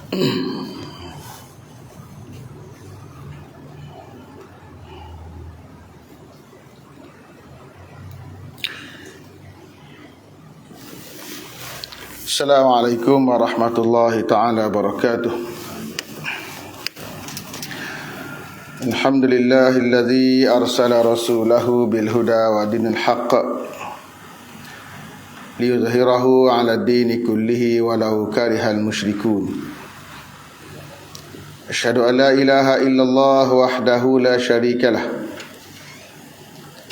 Assalamualaikum warahmatullahi ta'ala wabarakatuh. Alhamdulillahilladzi arsala rasulahu bilhuda wa dinil haqq liyuzhirahu ala dini kullihi walau karihal musyrikun. Asyhadu an la ilaha illallah wahdahu la syarikalah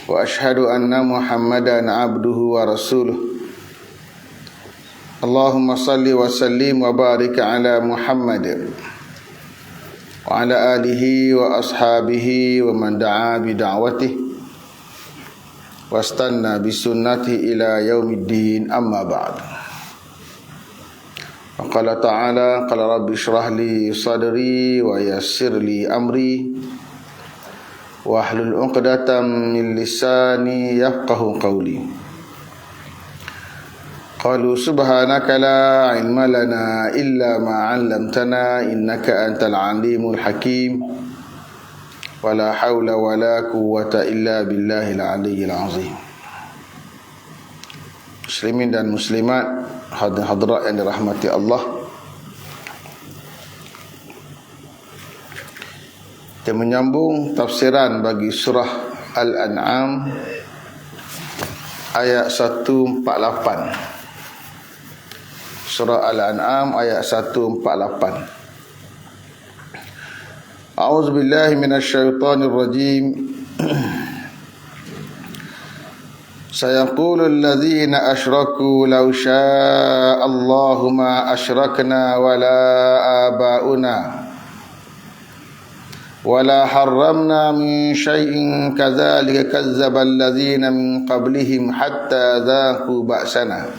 wa asyhadu anna Muhammadan abduhu wa rasuluh. Allahumma salli wa sallim wa barik ala Muhammad wa ala alihi wa ashabihi wa man da'a bi da'watihi wastanna bi sunnatihi ila yaumiddin, amma ba'd. Qala ta'ala, qala rabbi shrah li sadri wa yassir li amri wahlul 'uqdatam min lisani yafqahu qawli. Qalu subhanaka la ilma lana illa ma 'allamtana innaka antal alimul hakim. Wala haula wala quwwata illa billahil aliyyil azim. Muslimin dan muslimat, hadirat yang dirahmati Allah, kita menyambung tafsiran bagi surah Al-An'am ayat 148. Surah Al-An'am ayat 148. A'udzu billahi minasyaitonir rajim. Sayaqulu alladhina asyraku law syaa'a Allahu ma asyrakna wala aba'una wala harramna min syai'in kadzalika kazzaba alladhina min qablihim hatta dhaqu ba'sana.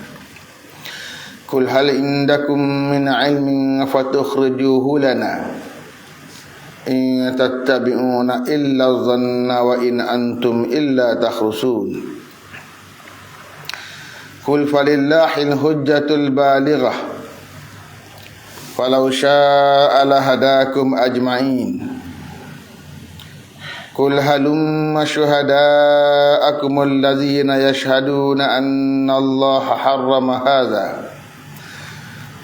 Qul hal indakum min ilmin fatukhrijuhu lana in tattabi'una illa dhanna wa in antum illa takhrusun. Qul falillahil hujjatul balighah falau syaa'a lahadakum ajma'in. Qul halumma syuhada'akum alladhina yashhaduna anna Allaha harrama hadha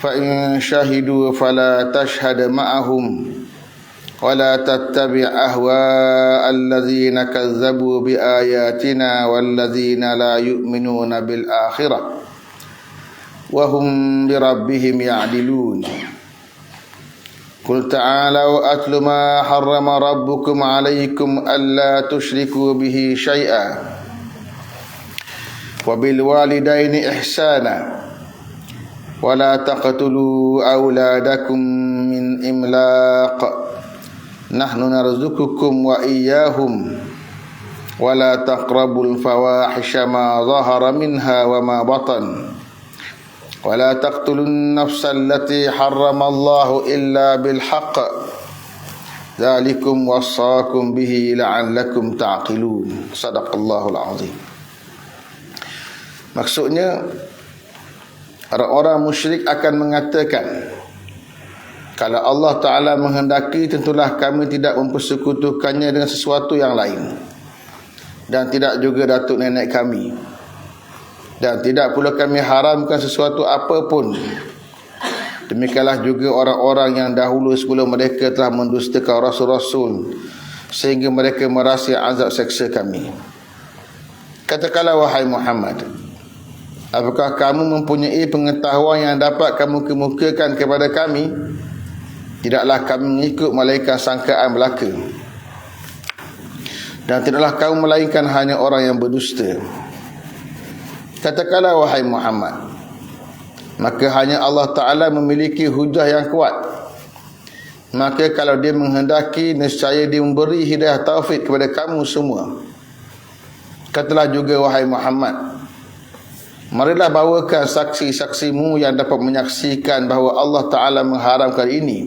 فإن شهدوا فلا تشهد معهم ولا تتبع أهواء الذين كذبوا بآياتنا والذين لا يؤمنون بالآخرة وهم بربهم يعدلون. قل تعالوا أتل ما حرم ربكم عليكم ألا تشركوا به شيئا وبالوالدين إحسانا ولا تقتلوا أولادكم من إملاق نحن نرزقكم وإياهم ولا تقربوا الفواحش ما ظهر منها وما بطن ولا تقتلوا النفس التي حرم الله إلا بالحق ذلكم وصاكم به لعلكم تعقلون. Sadaqallahul azim. Maksudnya, orang-orang musyrik akan mengatakan, kalau Allah Ta'ala menghendaki, tentulah kami tidak mempersekutukannya dengan sesuatu yang lain, dan tidak juga datuk nenek kami, dan tidak pula kami haramkan sesuatu apapun. Demikianlah juga orang-orang yang dahulu sebelum mereka telah mendustakan Rasul-Rasul, sehingga mereka merasa azab seksa kami. Katakanlah, wahai Muhammad, apakah kamu mempunyai pengetahuan yang dapat kamu kemukakan kepada kami? Tidaklah kami mengikut melainkan sangkaan belaka, dan tidaklah kamu melainkan hanya orang yang berdusta. Katakanlah, wahai Muhammad, maka hanya Allah Ta'ala memiliki hujah yang kuat. Maka kalau dia menghendaki, nescaya dia memberi hidayah taufik kepada kamu semua. Katalah juga, wahai Muhammad, marilah bawakan saksi-saksimu yang dapat menyaksikan bahawa Allah Ta'ala mengharamkan ini.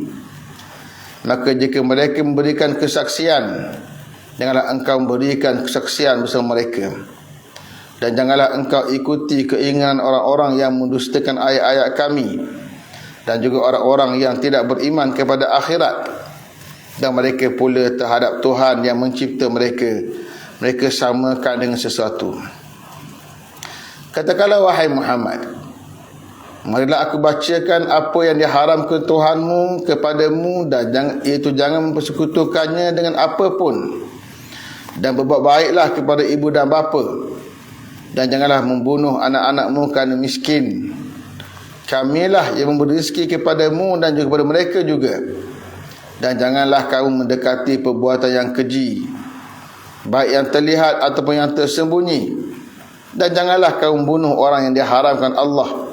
Maka jika mereka memberikan kesaksian, janganlah engkau memberikan kesaksian bersama mereka. Dan janganlah engkau ikuti keinginan orang-orang yang mendustakan ayat-ayat kami, dan juga orang-orang yang tidak beriman kepada akhirat, dan mereka pula terhadap Tuhan yang mencipta mereka samakan dengan sesuatu. Katakanlah, wahai Muhammad, marilah aku bacakan apa yang diharamkan Tuhanmu kepadamu, dan jangan mempersekutukannya dengan apa pun, dan berbuat baiklah kepada ibu dan bapa, dan janganlah membunuh anak-anakmu kerana miskin. Kamilah yang memberi rezeki kepadamu dan juga kepada mereka juga. Dan janganlah kamu mendekati perbuatan yang keji, baik yang terlihat ataupun yang tersembunyi. Dan janganlah kamu bunuh orang yang diharamkan Allah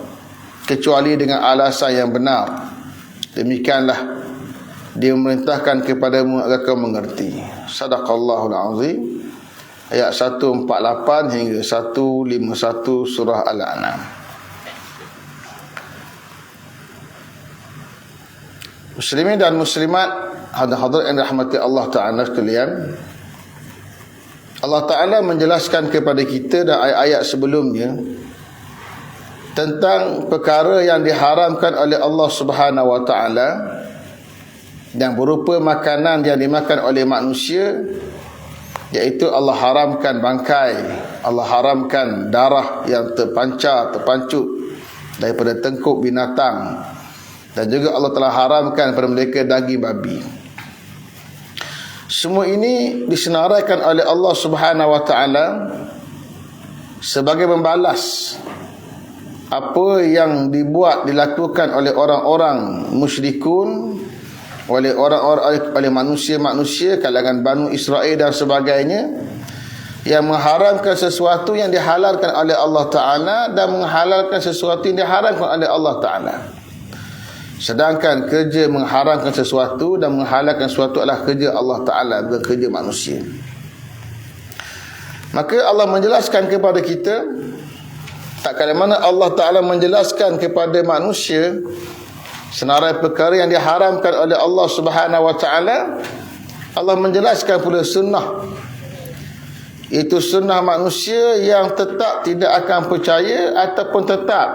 kecuali dengan alasan yang benar. Demikianlah dia memerintahkan kepadamu agar kamu mengerti. Sadaqallahul azim. Ayat 148 hingga 151 surah Al-An'am. Muslimin dan muslimat, hadirin yang dirahmati Allah Ta'ala sekalian, Allah Ta'ala menjelaskan kepada kita dan ayat-ayat sebelumnya tentang perkara yang diharamkan oleh Allah Subhanahu Wa Ta'ala, yang berupa makanan yang dimakan oleh manusia, iaitu Allah haramkan bangkai, Allah haramkan darah yang terpancut daripada tengkuk binatang, dan juga Allah telah haramkan pada mereka daging babi. Semua ini disenaraikan oleh Allah Subhanahu Wa Ta'ala sebagai membalas apa yang dilakukan oleh orang-orang musyrikun, oleh manusia-manusia kalangan Banu Israel dan sebagainya, yang mengharamkan sesuatu yang dihalalkan oleh Allah Ta'ala dan menghalalkan sesuatu yang diharamkan oleh Allah Ta'ala. Sedangkan kerja mengharamkan sesuatu dan menghalalkan sesuatu adalah kerja Allah Ta'ala, bukan kerja manusia. Maka Allah menjelaskan kepada kita, tak kala mana Allah Ta'ala menjelaskan kepada manusia senarai perkara yang diharamkan oleh Allah Subhanahu Wa Ta'ala, Allah menjelaskan pula sunnah. Itu sunnah manusia yang tetap tidak akan percaya ataupun tetap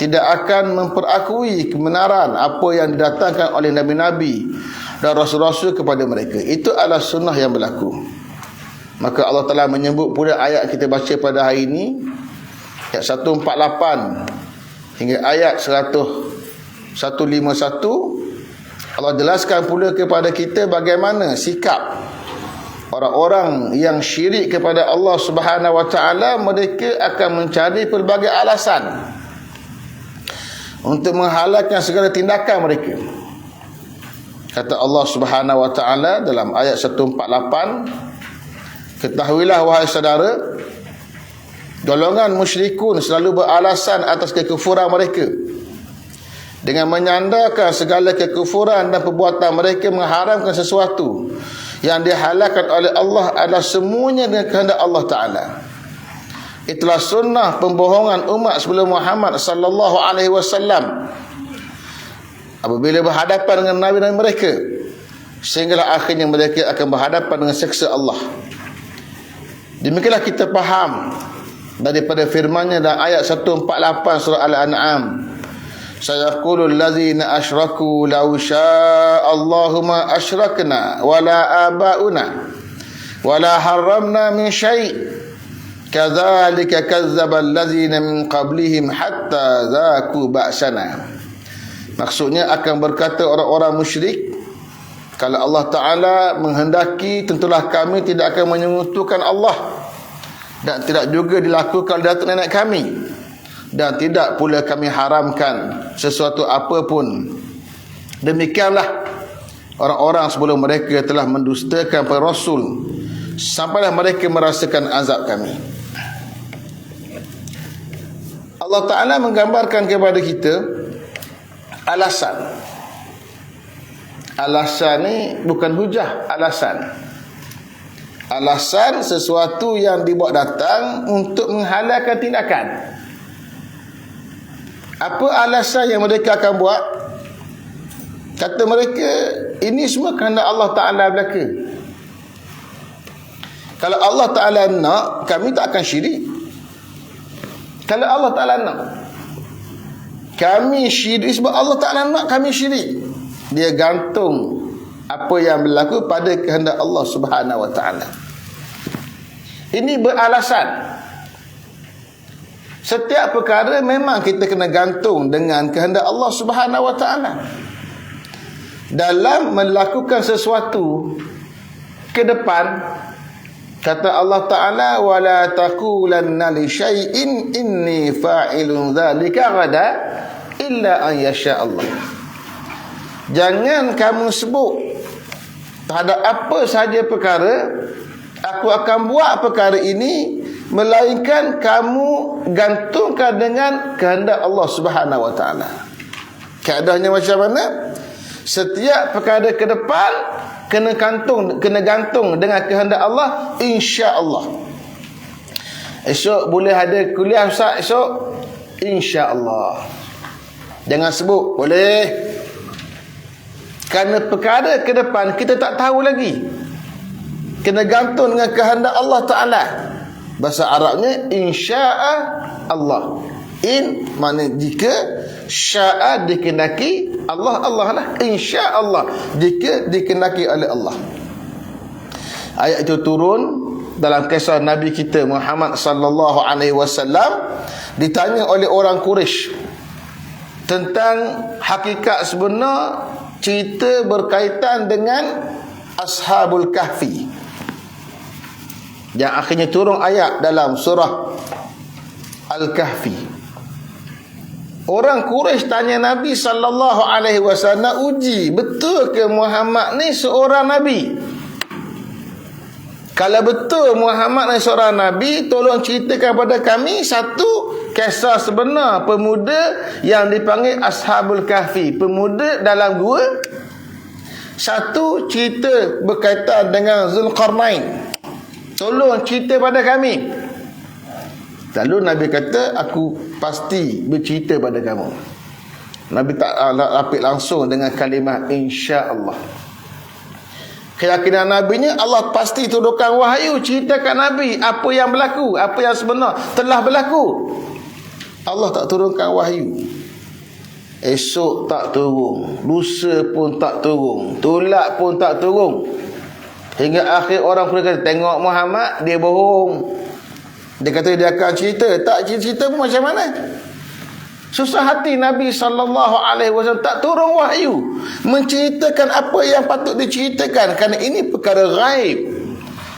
tidak akan memperakui kebenaran apa yang didatangkan oleh Nabi-Nabi dan Rasul-Rasul kepada mereka. Itu adalah sunnah yang berlaku. Maka Allah telah menyebut pula ayat kita baca pada hari ini, ayat 148 hingga ayat 151. Allah jelaskan pula kepada kita bagaimana sikap orang-orang yang syirik kepada Allah Subhanahu Wa Ta'ala. Mereka akan mencari pelbagai alasan untuk menghalalkan segala tindakan mereka. Kata Allah Subhanahu Wa Ta'ala dalam ayat 148, ketahuilah wahai saudara, golongan musyrikun selalu beralasan atas kekufuran mereka dengan menyandarkan segala kekufuran dan perbuatan mereka mengharamkan sesuatu yang dihalalkan oleh Allah adalah semuanya dengan kehendak Allah Ta'ala. Itulah sunnah pembohongan umat sebelum Muhammad sallallahu alaihi wasallam apabila berhadapan dengan Nabi dan mereka, sehinggalah akhirnya mereka akan berhadapan dengan siksa Allah. Demikianlah kita faham daripada firman-Nya dalam ayat 148 surah Al-An'am, sayaqulul ladzina asyraku law sya'allahu ma asyrakna wala abauna wala harramna min syai' kadzalika kazzabal ladzina min qablihim hatta zaku ba'sana. Maksudnya akan berkata orang-orang musyrik, kalau Allah Ta'ala menghendaki, tentulah kami tidak akan menyekutukan Allah, dan tidak juga dilakukan oleh datuk nenek kami, dan tidak pula kami haramkan sesuatu apapun. Demikianlah orang-orang sebelum mereka telah mendustakan para rasul, sampailah mereka merasakan azab kami. Allah Ta'ala menggambarkan kepada kita alasan. Alasan ni bukan hujah, alasan. Alasan sesuatu yang dibuat datang untuk menghalalkan tindakan. Apa alasan yang mereka akan buat? Kata mereka, ini semua kerana Allah Ta'ala belaka. Kalau Allah Ta'ala nak, kami tak akan syirik. Kalau Allah Ta'ala nak, kami syirik sebab Allah Ta'ala nak kami syirik. Dia gantung apa yang berlaku pada kehendak Allah Subhanahu Wa Ta'ala. Ini beralasan. Setiap perkara memang kita kena gantung dengan kehendak Allah Subhanahu Wa Ta'ala. Dalam melakukan sesuatu ke depan, kata Allah Ta'ala, wala taqulanna li syai'in inni fa'ilun dzalika ghadan illa an yasha Allah. Jangan kamu sebut terhadap apa sahaja perkara, aku akan buat perkara ini, melainkan kamu gantungkan dengan kehendak Allah Subhanahu Wa Ta'ala. Keadaannya macam mana? Setiap perkara ke depan kena gantung dengan kehendak Allah, insya-Allah. Esok boleh ada kuliah Ustaz esok, insya-Allah. Jangan sebut boleh. Kerana perkara ke depan kita tak tahu lagi. Kena gantung dengan kehendak Allah Ta'ala. Bahasa Arabnya insya'a Allah. In mana jika, sya'a dikehendaki, Allah lah, insya-Allah jika dikehendaki oleh Allah. Ayat itu turun dalam kisah Nabi kita Muhammad sallallahu alaihi wasallam ditanya oleh orang Quraisy tentang hakikat sebenar cerita berkaitan dengan Ashabul Kahfi, yang akhirnya turun ayat dalam surah Al-Kahfi. Orang Quraisy tanya Nabi sallallahu alaihi wasallam, uji betul ke Muhammad ni seorang nabi? Kalau betul Muhammad ni seorang nabi, tolong ceritakan pada kami satu kisah sebenar pemuda yang dipanggil Ashabul Kahfi, pemuda dalam gua. Satu cerita berkaitan dengan Zulkarnain, tolong cerita pada kami. Lalu Nabi kata, aku pasti bercerita pada kamu. Nabi tak lapik langsung dengan kalimah insya-Allah. Keyakinan Nabinya, Allah pasti turunkan wahyu ceritakan Nabi apa yang berlaku, apa yang sebenar telah berlaku. Allah tak turunkan wahyu. Esok tak turun, lusa pun tak turun, tolak pun tak turun. Hingga akhir orang pun kata, tengok Muhammad, dia bohong. Dia kata dia akan cerita, tak cerita pun macam mana? Susah hati Nabi SAW, tak turun wahyu menceritakan apa yang patut diceritakan, kerana ini perkara ghaib,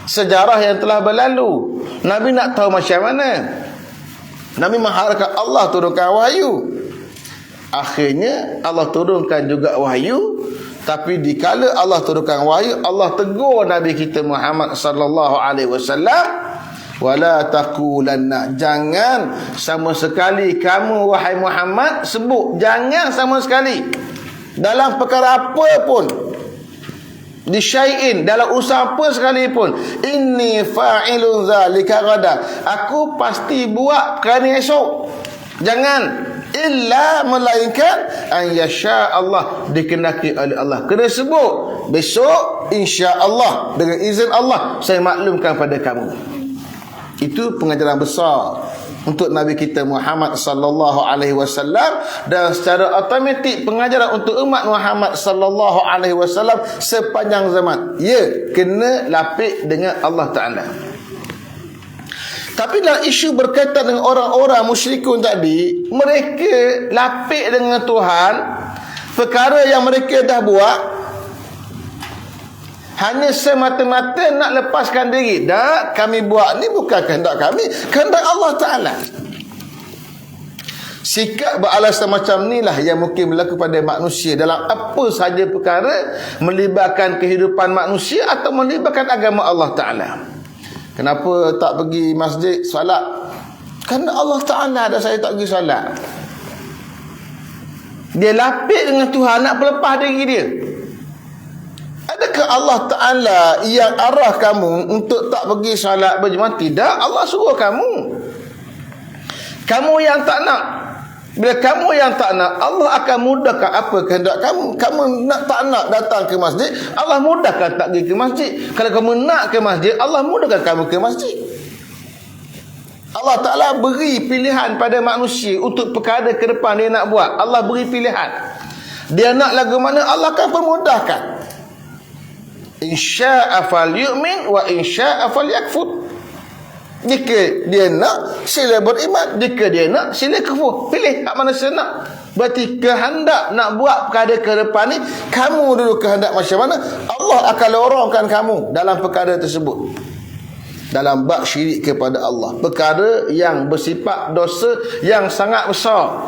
sejarah yang telah berlalu. Nabi nak tahu macam mana. Nabi mengharapkan Allah turunkan wahyu. Akhirnya Allah turunkan juga wahyu. Tapi dikala Allah turunkan wahyu, Allah tegur Nabi kita Muhammad sallallahu alaihi wasallam, wala taqulanna, jangan sama sekali kamu wahai Muhammad sebut, jangan sama sekali dalam perkara apa pun, di syai'in, dalam usaha apa sekalipun, inni fa'ilun zalika ghadan, aku pasti buat kerana esok. Jangan, illa melainkan an yasha Allah, dikehendaki oleh Allah. Kena sebut besok insya-Allah, dengan izin Allah saya maklumkan pada kamu. Itu pengajaran besar untuk Nabi kita Muhammad sallallahu alaihi wasallam, dan secara automatik pengajaran untuk umat Muhammad sallallahu alaihi wasallam sepanjang zaman. Ya, kena lapik dengan Allah Taala. Tapi dalam isu berkaitan dengan orang-orang musyrikun tadi, mereka lapik dengan Tuhan perkara yang mereka dah buat hanya semata-mata nak lepaskan diri. Tak, kami buat ni bukan kehendak kami, kehendak Allah Ta'ala. Sikap beralasan macam ni lah yang mungkin berlaku pada manusia dalam apa sahaja perkara melibatkan kehidupan manusia atau melibatkan agama Allah Ta'ala. Kenapa tak pergi masjid solat? Kerana Allah Ta'ala dah saya tak pergi solat. Dia lapik dengan Tuhan nak pelepah diri dia. Adakah Allah Ta'ala yang arah kamu untuk tak pergi solat berjemaah? Tidak, Allah suruh kamu. Kamu yang tak nak. Bila kamu yang tak nak, Allah akan mudahkan apa kehendak kamu. Kamu nak tak nak datang ke masjid, Allah mudahkan tak pergi ke masjid. Kalau kamu nak ke masjid, Allah mudahkan kamu ke masjid. Allah Ta'ala beri pilihan pada manusia untuk perkara ke depan dia nak buat. Allah beri pilihan. Dia nak lagu mana, Allah akan permudahkan. Insya'a falyu'min wa insya'a falyakfur. Jika dia nak, sila beriman. Jika dia nak, sila kufur. Pilih hak mana saya nak. Berarti kehendak nak buat perkara ke depan ni, kamu dulu kehendak macam mana, Allah akan lorongkan kamu dalam perkara tersebut. Dalam bab syirik kepada Allah, perkara yang bersifat dosa yang sangat besar.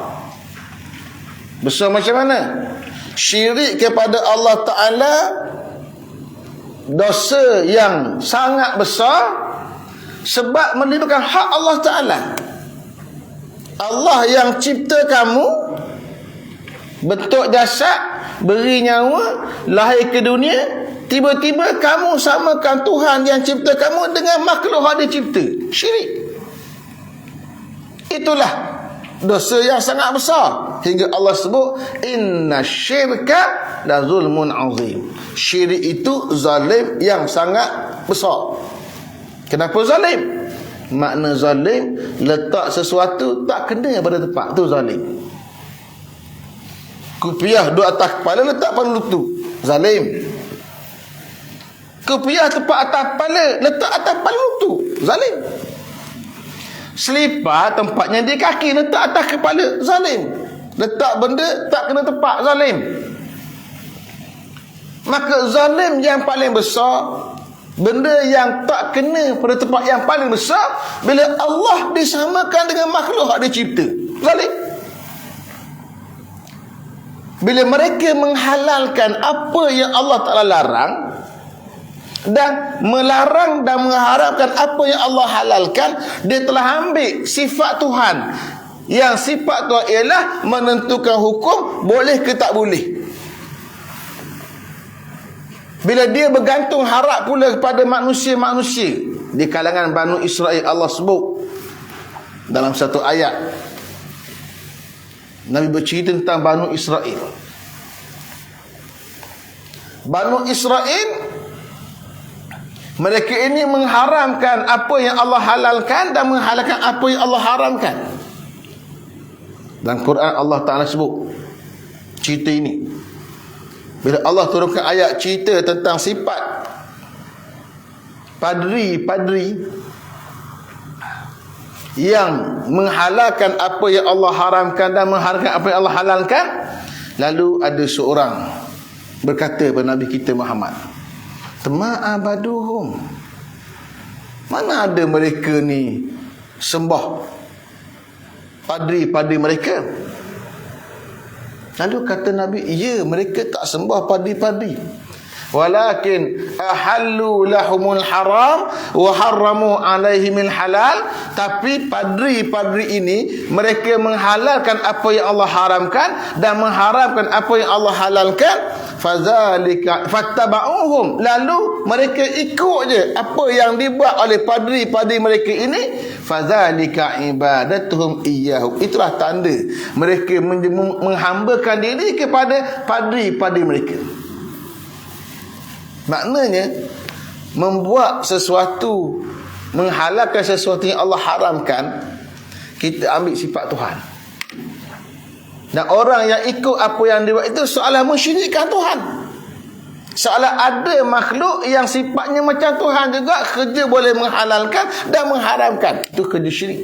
Besar macam mana? Syirik kepada Allah Ta'ala, dosa yang sangat besar, sebab melibatkan hak Allah Ta'ala. Allah yang cipta kamu, bentuk jasad, beri nyawa, lahir ke dunia, tiba-tiba kamu samakan Tuhan yang cipta kamu dengan makhluk yang dia cipta. Syirik. Itulah dosa yang sangat besar, hingga Allah sebut inna syirka la zulmun azim. Syirik itu zalim yang sangat besar. Kenapa zalim? Makna zalim, letak sesuatu tak kena pada tempat tu zalim. Kopiah duduk atas kepala, letak pada lutut, zalim. Kopiah tempat atas kepala, letak atas kepala lutut, zalim. Selipar tempatnya di kaki, letak atas kepala, zalim. Letak benda tak kena tempat, zalim. Maka zalim yang paling besar, benda yang tak kena pada tempat yang paling besar, bila Allah disamakan dengan makhluk yang dia cipta, zalim. Bila mereka menghalalkan apa yang Allah Ta'ala larang, dan melarang dan mengharapkan apa yang Allah halalkan, dia telah ambil sifat Tuhan, yang sifat Tuhan ialah menentukan hukum, boleh ke tak boleh. Bila dia bergantung harap pula kepada manusia-manusia, di kalangan Banu Israel, Allah sebut dalam satu ayat, Nabi bercerita tentang Banu Israel. Banu Israel, mereka ini mengharamkan apa yang Allah halalkan dan menghalalkan apa yang Allah haramkan. Dalam Quran Allah Ta'ala sebut cerita ini. Bila Allah turunkan ayat cerita tentang sifat padri-padri yang menghalalkan apa yang Allah haramkan dan mengharamkan apa yang Allah halalkan, lalu ada seorang berkata kepada Nabi kita Muhammad, Tama'abaduhum, mana ada mereka ni sembah padri-padri mereka? Lalu kata Nabi, ya, mereka tak sembah padri-padri, walakin ahallu lahumul haram wa harramu alaihimil halal. Tapi padri-padri ini mereka menghalalkan apa yang Allah haramkan dan mengharamkan apa yang Allah halalkan. Fadzalika fattaba'uhum, lalu mereka ikut je apa yang dibuat oleh padri-padri mereka ini. Fadzalika ibadatuhum iyyahu, itulah tanda mereka menghambakan diri kepada padri-padri mereka. Maknanya, membuat sesuatu, menghalalkan sesuatu yang Allah haramkan, kita ambil sifat Tuhan. Dan orang yang ikut apa yang dia buat itu seolah mensyirikkan Tuhan. Seolah ada makhluk yang sifatnya macam Tuhan juga, kerja boleh menghalalkan dan mengharamkan. Itu kerja syirik.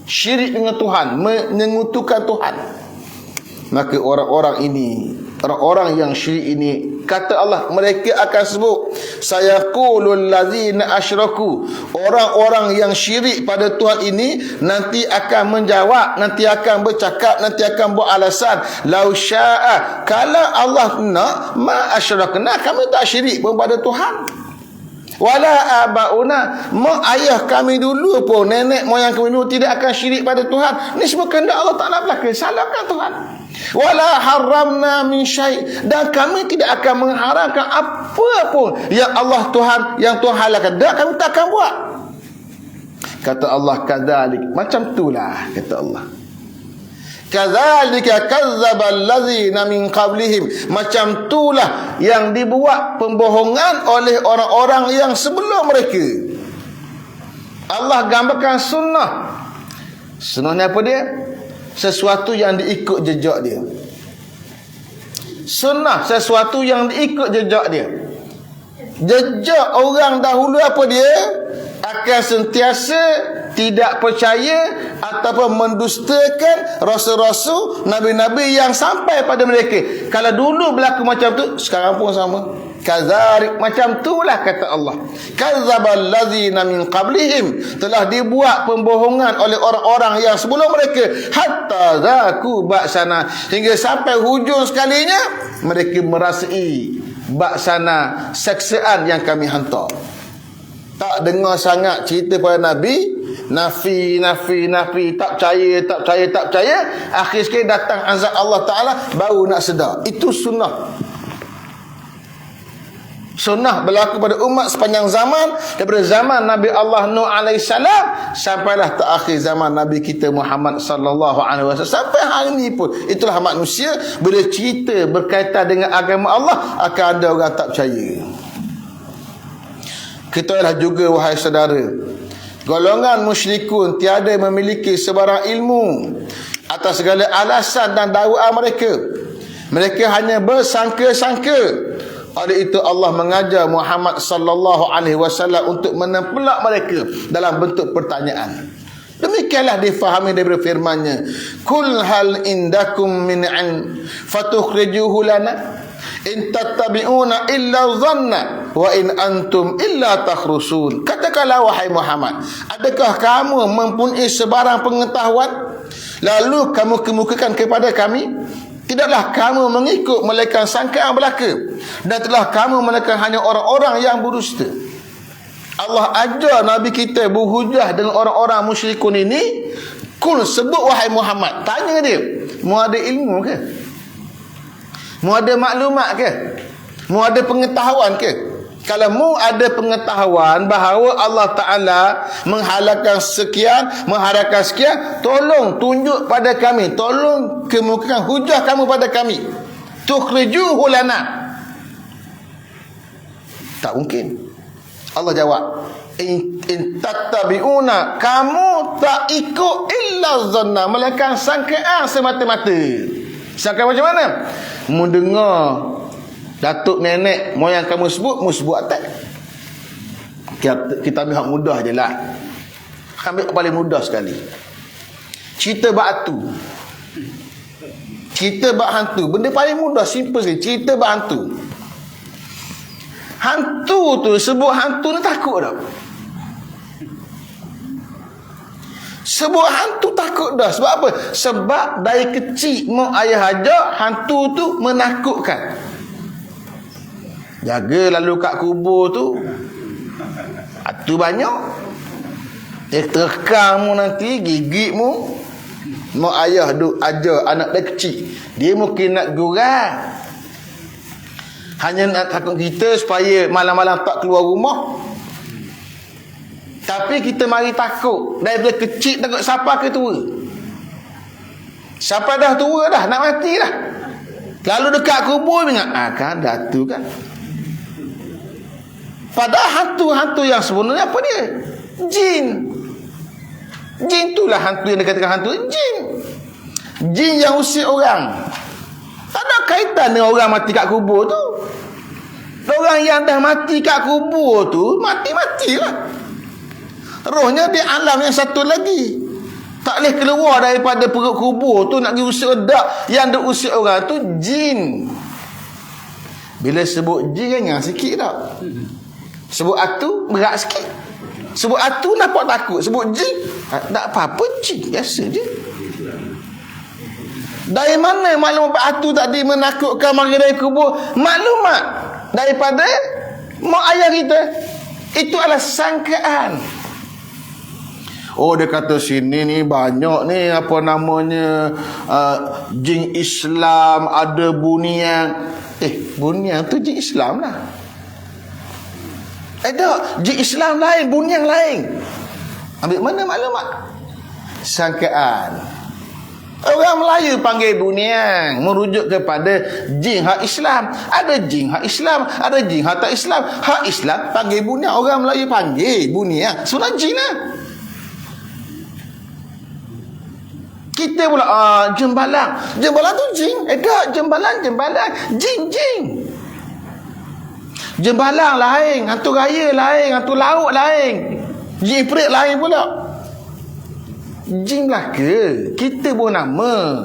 Syirik dengan Tuhan, menyekutukan Tuhan. Maka orang-orang ini, orang-orang yang syirik ini, kata Allah, mereka akan sebut, sayaqulul ladzina asyraku, orang-orang yang syirik pada Tuhan ini nanti akan menjawab, nanti akan bercakap, nanti akan buat alasan, lau syaa, kalau Allah nak, ma asyrakna, kami tak syirik pun pada Tuhan. Wala abauna, mak ayah kami dulu pun, nenek moyang kami dulu tidak akan syirik pada Tuhan. Ini semua kehendak Allah Ta'ala belaka, salahkan Tuhan. Wala haramna min syai', dan kami tidak akan mengharamkan apa pun yang Allah Tuhan, yang Tuhan halalkan, dan kami tak akan buat. Kata Allah, kadzalik, macam itulah kata Allah. Kadzalika kazzabal ladzina min qablihim, macam itulah yang dibuat pembohongan oleh orang-orang yang sebelum mereka. Allah gambarkan sunnah. Sunnah ni apa dia? Sesuatu yang diikut jejak dia. Sunnah sesuatu yang diikut jejak dia. Jejak orang dahulu apa dia? Akan sentiasa tidak percaya ataupun mendustakan rasul-rasul, nabi-nabi yang sampai pada mereka. Kalau dulu berlaku macam tu, sekarang pun sama. Kadzalik, macam itulah kata Allah. Kadzdzabal ladzina min qablihim, telah dibuat pembohongan oleh orang-orang yang sebelum mereka, hatta zaku ba'sana, hingga sampai hujung sekalinya mereka merasai ba'sana, saksaan yang kami hantar. Tak dengar sangat cerita pada Nabi, nafi, tak percaya. Akhir sekali datang azab Allah Ta'ala, baru nak sedar. Itu sunnah. Sunnah berlaku pada umat sepanjang zaman, daripada zaman Nabi Allah Nuh AS sampailah terakhir zaman Nabi kita Muhammad sallallahu alaihi wasallam, sampai hari ini pun. Itulah manusia, bila cerita berkaitan dengan agama Allah, akan ada orang tak percaya. Ketahuilah juga wahai saudara, golongan musyrikun tiada memiliki sebarang ilmu atas segala alasan dan dakwaan mereka. Mereka hanya bersangka-sangka. Oleh itu Allah mengajar Muhammad sallallahu alaihi wasallam untuk menempelak mereka dalam bentuk pertanyaan. Demikianlah difahami daripada firman-Nya, kul hal indakum min an fatukhrijuhu lana in tattabi'una illa dhanna wa in antum illa takhrusun. Katakanlah wahai Muhammad, adakah kamu mempunyai sebarang pengetahuan lalu kamu kemukakan kepada kami? Tidaklah kamu mengikut melainkan sangkaan belaka, dan telah kamu melainkan hanya orang-orang yang berdusta. Allah ajar Nabi kita berhujah dengan orang-orang musyrikun ini. Kul, sebut wahai Muhammad, tanya dia, mu ada ilmu ke? Mu ada maklumat ke? Mu ada pengetahuan ke? Kalau mu ada pengetahuan bahawa Allah Ta'ala menghalalkan sekian, mengharamkan sekian, tolong tunjuk pada kami, tolong kemukakan hujah kamu pada kami. Tukhrijuhu lana. Tak mungkin. Allah jawab, in tattabi'una, kamu tak ikut illa zanna, melainkan sangkaan semata-mata. Sangkaan macam mana? Mu dengar datuk nenek moyang kamu sebut, mu sebut atas. Kita ambil hak mudah je lah. Ambil paling mudah sekali. Cerita bak hantu. Cerita bak hantu, benda paling mudah, simple sekali. Cerita bak hantu. Hantu tu, sebut hantu ni takut tak? Sebut hantu takut dah. Sebab apa? Sebab dari kecil mak ayah ajar hantu tu menakutkan. Jaga lalu kat kubur tu, hantu banyak. Dia terkam mu nanti, gigit mu. Mak ayah duk ajar anak dia kecil, dia mungkin nak gurau, hanya nak takut kita supaya malam-malam tak keluar rumah. Tapi kita mari takut daripada kecil, takut siapa ke tua. Siapa dah tua dah, nak mati dah, lalu dekat kubur ingat, kan datu kan. Padahal hantu-hantu yang sebenarnya apa dia? Jin. Jin itulah hantu yang dikatakan hantu. Jin. Jin yang usir orang. Tak ada kaitan dengan orang mati kat kubur tu. Orang yang dah mati kat kubur tu, mati-matilah. Rohnya di alam yang satu lagi. Tak boleh keluar daripada perut kubur tu nak pergi usir dak. Yang diusir orang tu jin. Bila sebut jin ringan sikit tak? Sebut atu berat sikit. Sebut atu nampak takut. Sebut jin tak apa-apa, jin biasa je. Dari mana maklumat atu tadi menakutkan mari dari kubur? Maklumat daripada mak ayah kita. Itu adalah sangkaan. Oh, dia kata sini ni banyak ni apa namanya jin Islam, ada bunian. Bunian tu jin Islam lah. Tak, jin Islam lain, bunian lain. Ambil mana maklumat? Sangkaan. Orang Orang Melayu panggil bunian, merujuk kepada jin hak Islam. Ada jin hak Islam, ada jin hak tak Islam. Hak Islam panggil bunian, orang Melayu panggil bunian. Sebenarnya jin lah. Kita pula jembalang. Jembalang tu jin. Tak, jembalang. Jin. Jembalang lain, hantu raya lain, hantu laut lain. Jin perik lain pula. Jin Melaka kita pun nama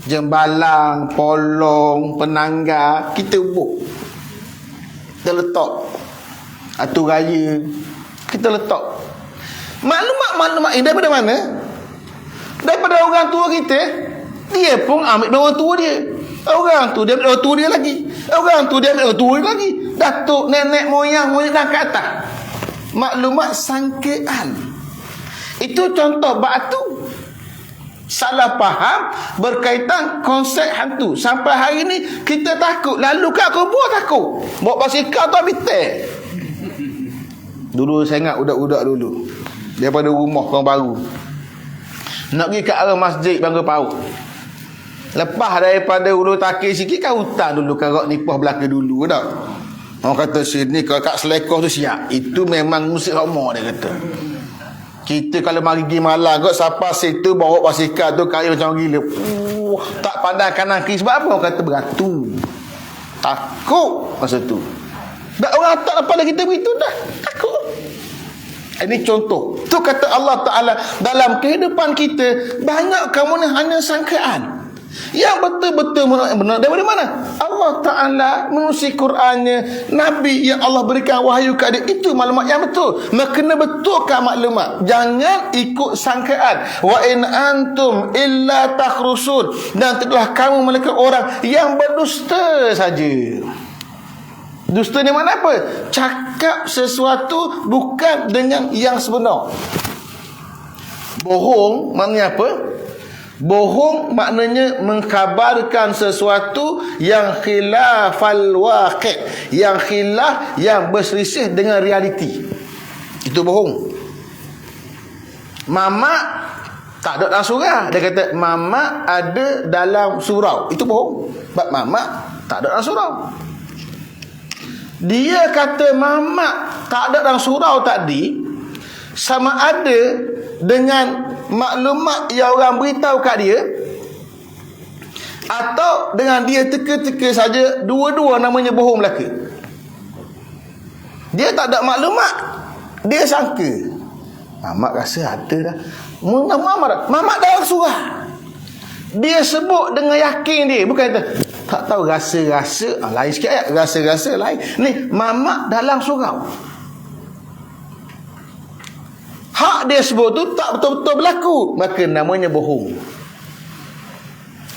jembalang, polong, penanggar kita buat, kita letak hantu raya, kita letak maklumat ini daripada mana? Daripada orang tua kita. Dia pun ambil dari orang tua dia, orang tu dia ambil orang tua dia lagi, orang tu dia ambil orang tua dia lagi, datuk, nenek, moyang dah ke atas. Maklumat sangkaan. Itu contoh batu. Salah faham berkaitan konsep hantu. Sampai hari ni kita takut. Lalu kat kubur takut. Bawa basikal tu habis teh. Dulu saya ingat budak-budak dulu, daripada rumah orang baru nak pergi ke arah masjid Bangga Paut. Lepas daripada Ulu Takir sikit kan hutan dulu, kan nipah belaka dulu dah. Orang kata sini kalau kat Selekor tu siap. Itu memang musik Roma dia kata. Kita kalau mari pergi malam kot, siapa situ bawa basikal tu kaya macam gila. Tak pandang kanan kiri. Sebab apa? Orang kata beratu. Takut masa tu. Dah orang tak apa lagi kita begitu dah. Takut. Ini contoh. Tu kata Allah Ta'ala, dalam kehidupan kita banyak kamu ni hanya sangkaan. Yang betul-betul benar daripada mana? Allah Ta'ala menulis Qurannya, Nabi yang Allah berikan wahyu ke dia, itu maklumat yang betul. Maka kena betulkan maklumat. Jangan ikut sangkaan. Wa in antum illa takhrusun. Dan telah kamu mereka orang yang berdusta saja. Dusta ni mana apa? Cakap sesuatu bukan dengan yang sebenar. Bohong maknanya apa? Bohong maknanya mengkhabarkan sesuatu yang khilafal waqi', yang khilaf, yang berselisih dengan realiti. Itu bohong. Mamak tak ada dalam surau. Dia kata mamak ada dalam surau. Itu bohong. Sebab mamak tak ada dalam surau. Dia kata mamak tak ada dalam surau tadi sama ada dengan maklumat yang orang beritahu kat dia, atau dengan dia teka-teka saja. Dua-dua namanya bohong belaka. Dia tak ada maklumat, dia sangka mamak rasa ada dah. Mamak dalam surah. Dia sebut dengan yakin dia, bukan kata tak tahu, rasa-rasa. Lain sikit ayat, rasa-rasa lain. Ni mamak dalam surau. Hak dia sebut tu tak betul-betul berlaku, maka namanya bohong.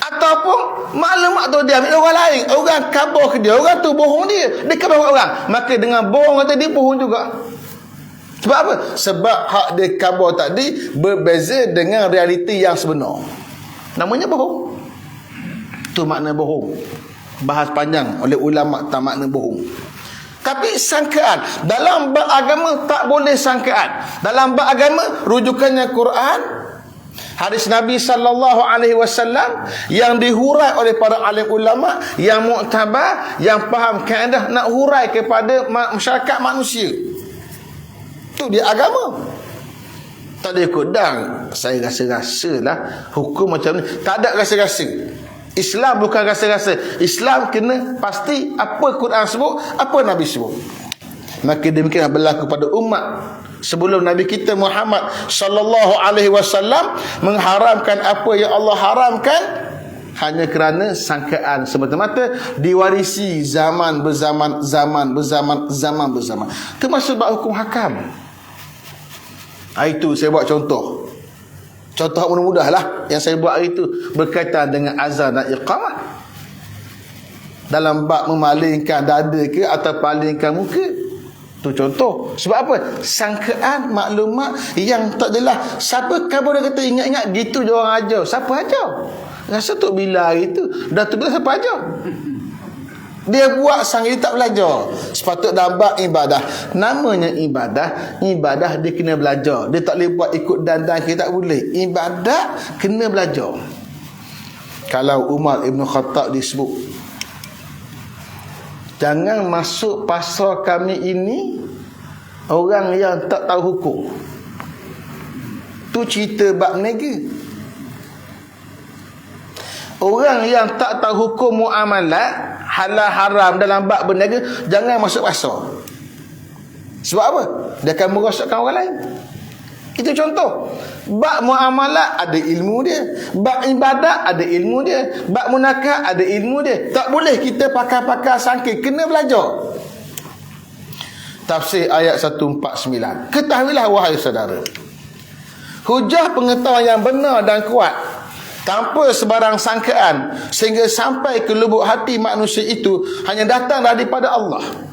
Ataupun maklumat tu dia ambil orang lain, orang khabar ke dia, orang tu bohong dia khabar orang, maka dengan bohong kata dia bohong juga. Sebab apa? Sebab hak dia khabar tadi berbeza dengan realiti yang sebenar. Namanya bohong. Itu makna bohong. Bahas panjang oleh ulama tak makna bohong. Tapi sangkaan dalam bab agama tak boleh sangkaan. Dalam bab agama rujukannya Quran, hadis Nabi sallallahu alaihi wasallam yang dihurai oleh para alim ulama yang muktabar, yang faham kaedah nak hurai kepada masyarakat manusia. Itu dia agama. Tak ada ikut dah. Saya rasa-rasalah hukum macam ni. Tak ada rasa-rasa. Islam bukan rasa-rasa. Islam kena pasti apa Quran sebut, apa Nabi sebut. Maka demikian berlaku pada umat sebelum Nabi kita Muhammad sallallahu alaihi wasallam mengharamkan apa yang Allah haramkan hanya kerana sangkaan semata-mata, diwarisi zaman berzaman. Termasuk bab hukum hakam. Itu saya buat contoh mudah-mudah lah yang saya buat hari itu berkaitan dengan azan dan iqamah. Dalam bab memalingkan dada ke atau palingkan muka, tu contoh. Sebab apa? Sangkaan maklumat yang tak adalah. Siapa khabar dia kata ingat-ingat gitu je orang ajar. Siapa ajar? Rasa tu bila hari tu dah tu bila siapa ajar? Dia buat sang dia tak belajar. Sepatut dalam bab ibadah. Namanya ibadah dia kena belajar. Dia tak boleh buat ikut dandan kita, tak boleh. Ibadah kena belajar. Kalau Umar Ibn Khattab disebut, jangan masuk pasal kami ini orang yang tak tahu hukum. Tu cerita bab menega. Orang yang tak tahu hukum muamalat halal haram dalam bab berniaga, jangan masuk pasal. Sebab apa? Dia akan merosakkan orang lain. Itu contoh. Bab muamalat ada ilmu dia, bab ibadat ada ilmu dia, bab munakah ada ilmu dia. Tak boleh kita pakar-pakar sangkil, kena belajar. Tafsir ayat 149. Ketahuilah wahai saudara, hujah pengetahuan yang benar dan kuat tanpa sebarang sangkaan sehingga sampai ke lubuk hati manusia itu hanya datang daripada Allah.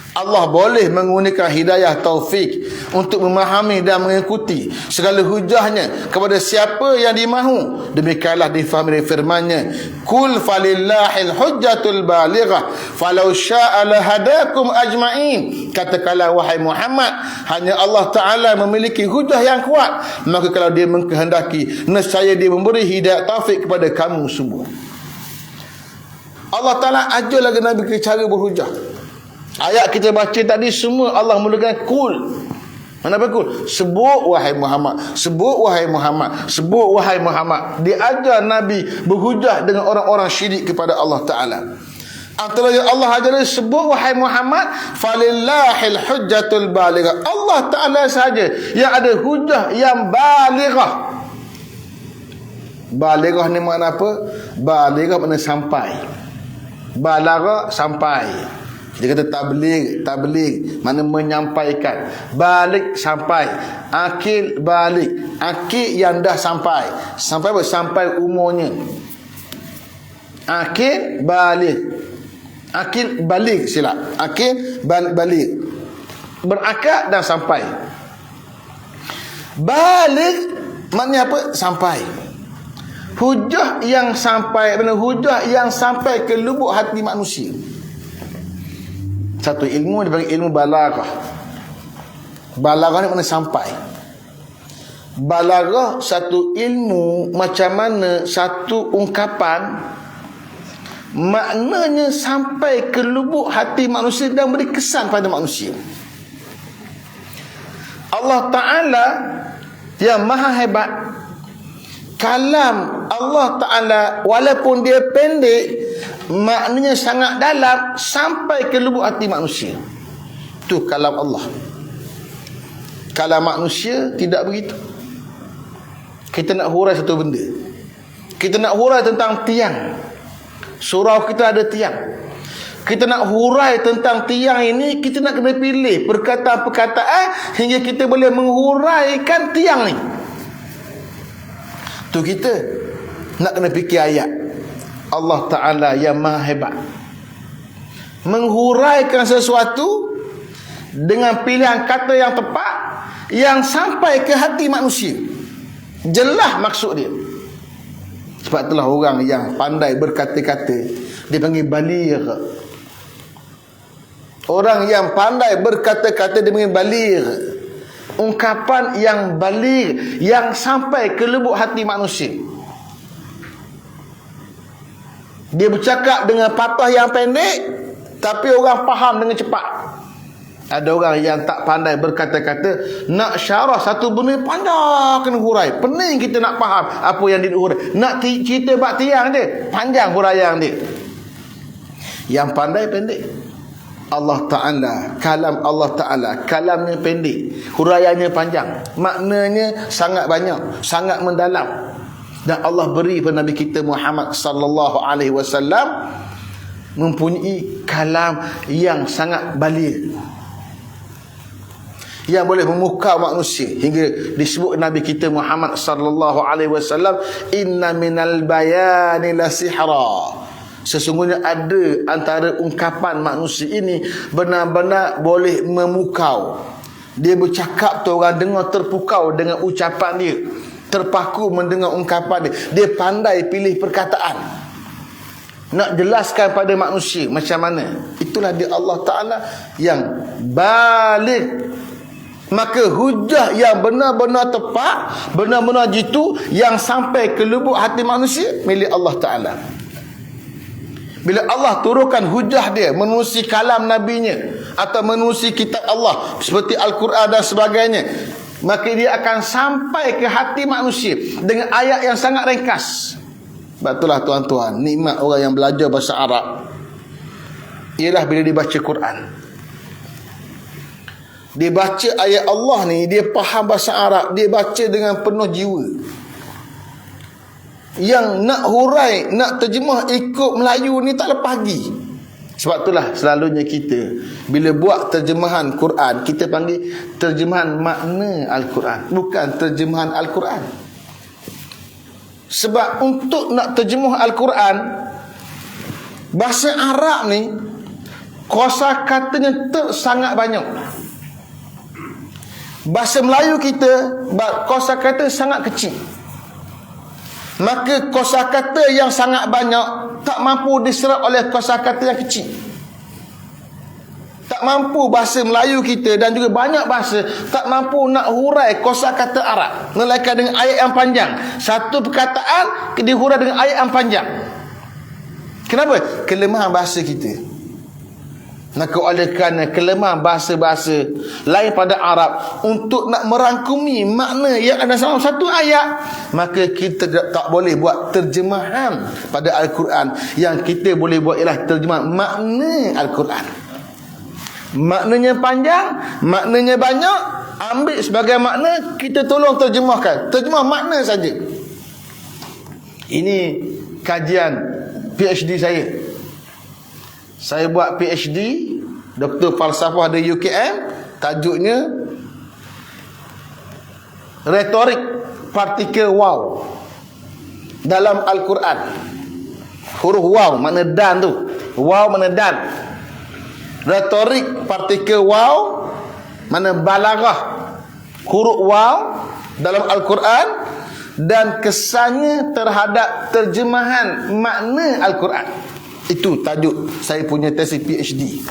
Allah boleh menggunakan hidayah taufik untuk memahami dan mengikuti segala hujahnya kepada siapa yang dimahu. Demikianlah difahami firman-Nya, Qul falillahil hujjatul balighah falau syaa lahadakum ajma'in. Katakanlah wahai Muhammad, hanya Allah Ta'ala memiliki hujah yang kuat, maka kalau dia mengkehendaki, nescaya dia memberi hidayah taufik kepada kamu semua. Allah Ta'ala ajar lagi Nabi ke cara berhujah. Ayat kita baca tadi semua Allah mulakan kul. Mana kul? Sebut wahai Muhammad, sebut wahai Muhammad, sebut wahai Muhammad. Diajar Nabi berhujah dengan orang-orang syirik kepada Allah Ta'ala. Antara yang Allah ajar, sebut wahai Muhammad, falillahil hujjatul balighah. Allah Ta'ala saja yang ada hujah yang balighah. Balighah ni makna apa? Balighah makna sampai. Balaghah sampai. Dia kata tabligh mana menyampaikan. Balik sampai. Akil balik. Akil yang dah sampai. Sampai apa? Sampai umurnya. Akil balik. Akil balik silap. Akil balik. Berakal dan sampai. Balik maknanya apa? Sampai. Hujah yang sampai, benar, hujah yang sampai ke lubuk hati manusia. Satu ilmu dipanggil ilmu balaghah. Balaghah ni makna sampai. Balaghah satu ilmu macam mana satu ungkapan maknanya sampai ke lubuk hati manusia dan beri kesan pada manusia. Allah Ta'ala yang maha hebat, kalam Allah Ta'ala walaupun dia pendek, maknanya sangat dalam sampai ke lubuk hati manusia. Itu kalam Allah. Kalam manusia tidak begitu. Kita nak hurai satu benda, kita nak hurai tentang tiang. Surau kita ada tiang. Kita nak hurai tentang tiang ini, kita nak kena pilih perkataan-perkataan hingga kita boleh menghuraikan tiang ni. Tu kita nak kena fikir ayat. Allah Ta'ala yang maha hebat menghuraikan sesuatu dengan pilihan kata yang tepat, yang sampai ke hati manusia. Jelas maksud dia. Sebab itulah orang yang pandai berkata-kata dipanggil baligh. Orang yang pandai berkata-kata dipanggil baligh. Ungkapan yang baligh, yang sampai ke lubuk hati manusia. Dia bercakap dengan patah yang pendek, tapi orang faham dengan cepat. Ada orang yang tak pandai berkata-kata, nak syarah satu benda panjang kena hurai. Pening kita nak faham apa yang dihurai. Nak cerita bab tiang dia, panjang huraian dia. Yang pandai pendek. Allah Ta'ala, kalam Allah Ta'ala, kalamnya pendek, huraiannya panjang, maknanya sangat banyak, sangat mendalam. Dan Allah beri kepada Nabi kita Muhammad sallallahu alaihi wasallam mempunyai kalam yang sangat baligh, yang boleh memukau manusia. Hingga disebut Nabi kita Muhammad sallallahu alaihi wasallam, inna minal bayani la sihra. Sesungguhnya ada antara ungkapan manusia ini benar-benar boleh memukau. Dia bercakap tu orang dengar terpukau dengan ucapan dia, terpaku mendengar ungkapan dia. Dia pandai pilih perkataan, nak jelaskan pada manusia macam mana. Itulah dia Allah Ta'ala yang balik. Maka hujah yang benar-benar tepat, benar-benar jitu, yang sampai ke lubuk hati manusia, milik Allah Ta'ala. Bila Allah turunkan hujah dia menerusi kalam nabinya atau menerusi kitab Allah seperti Al-Quran dan sebagainya, maka dia akan sampai ke hati manusia dengan ayat yang sangat ringkas. Sebab itulah tuan-tuan, nikmat orang yang belajar bahasa Arab ialah bila dibaca Quran. Dia baca ayat Allah ni, dia faham bahasa Arab, dia baca dengan penuh jiwa. Yang nak hurai, nak terjemah ikut Melayu ni tak lepas lagi. Sebab itulah selalunya kita bila buat terjemahan Quran, kita panggil terjemahan makna Al-Quran, bukan terjemahan Al-Quran. Sebab untuk nak terjemah Al-Quran, bahasa Arab ni kosakatanya sangat banyak. Bahasa Melayu kita kosakata sangat kecil. Maka kosakata yang sangat banyak tak mampu diserap oleh kosakata yang kecil. Tak mampu bahasa Melayu kita dan juga banyak bahasa tak mampu nak hurai kosakata Arab, melainkan dengan ayat yang panjang. Satu perkataan dihurai dengan ayat yang panjang. Kenapa? Kelemahan bahasa kita. Maka oleh kerana kelemahan bahasa-bahasa lain pada Arab untuk nak merangkumi makna yang ada dalam satu ayat, maka kita tak boleh buat terjemahan pada Al-Quran. Yang kita boleh buat ialah terjemahan makna Al-Quran. Maknanya panjang, maknanya banyak, ambil sebagai makna, kita tolong terjemahkan. Terjemah makna saja. Ini kajian PhD saya. Saya buat PhD, Doktor Falsafah dari UKM, tajuknya Retorik Partikel Waw dalam Al-Quran. Huruf waw makna dan tu. Waw makna dan. Retorik partikel waw makna balaghah. Huruf waw dalam Al-Quran dan kesannya terhadap terjemahan makna Al-Quran. Itu tajuk saya punya tesis PhD.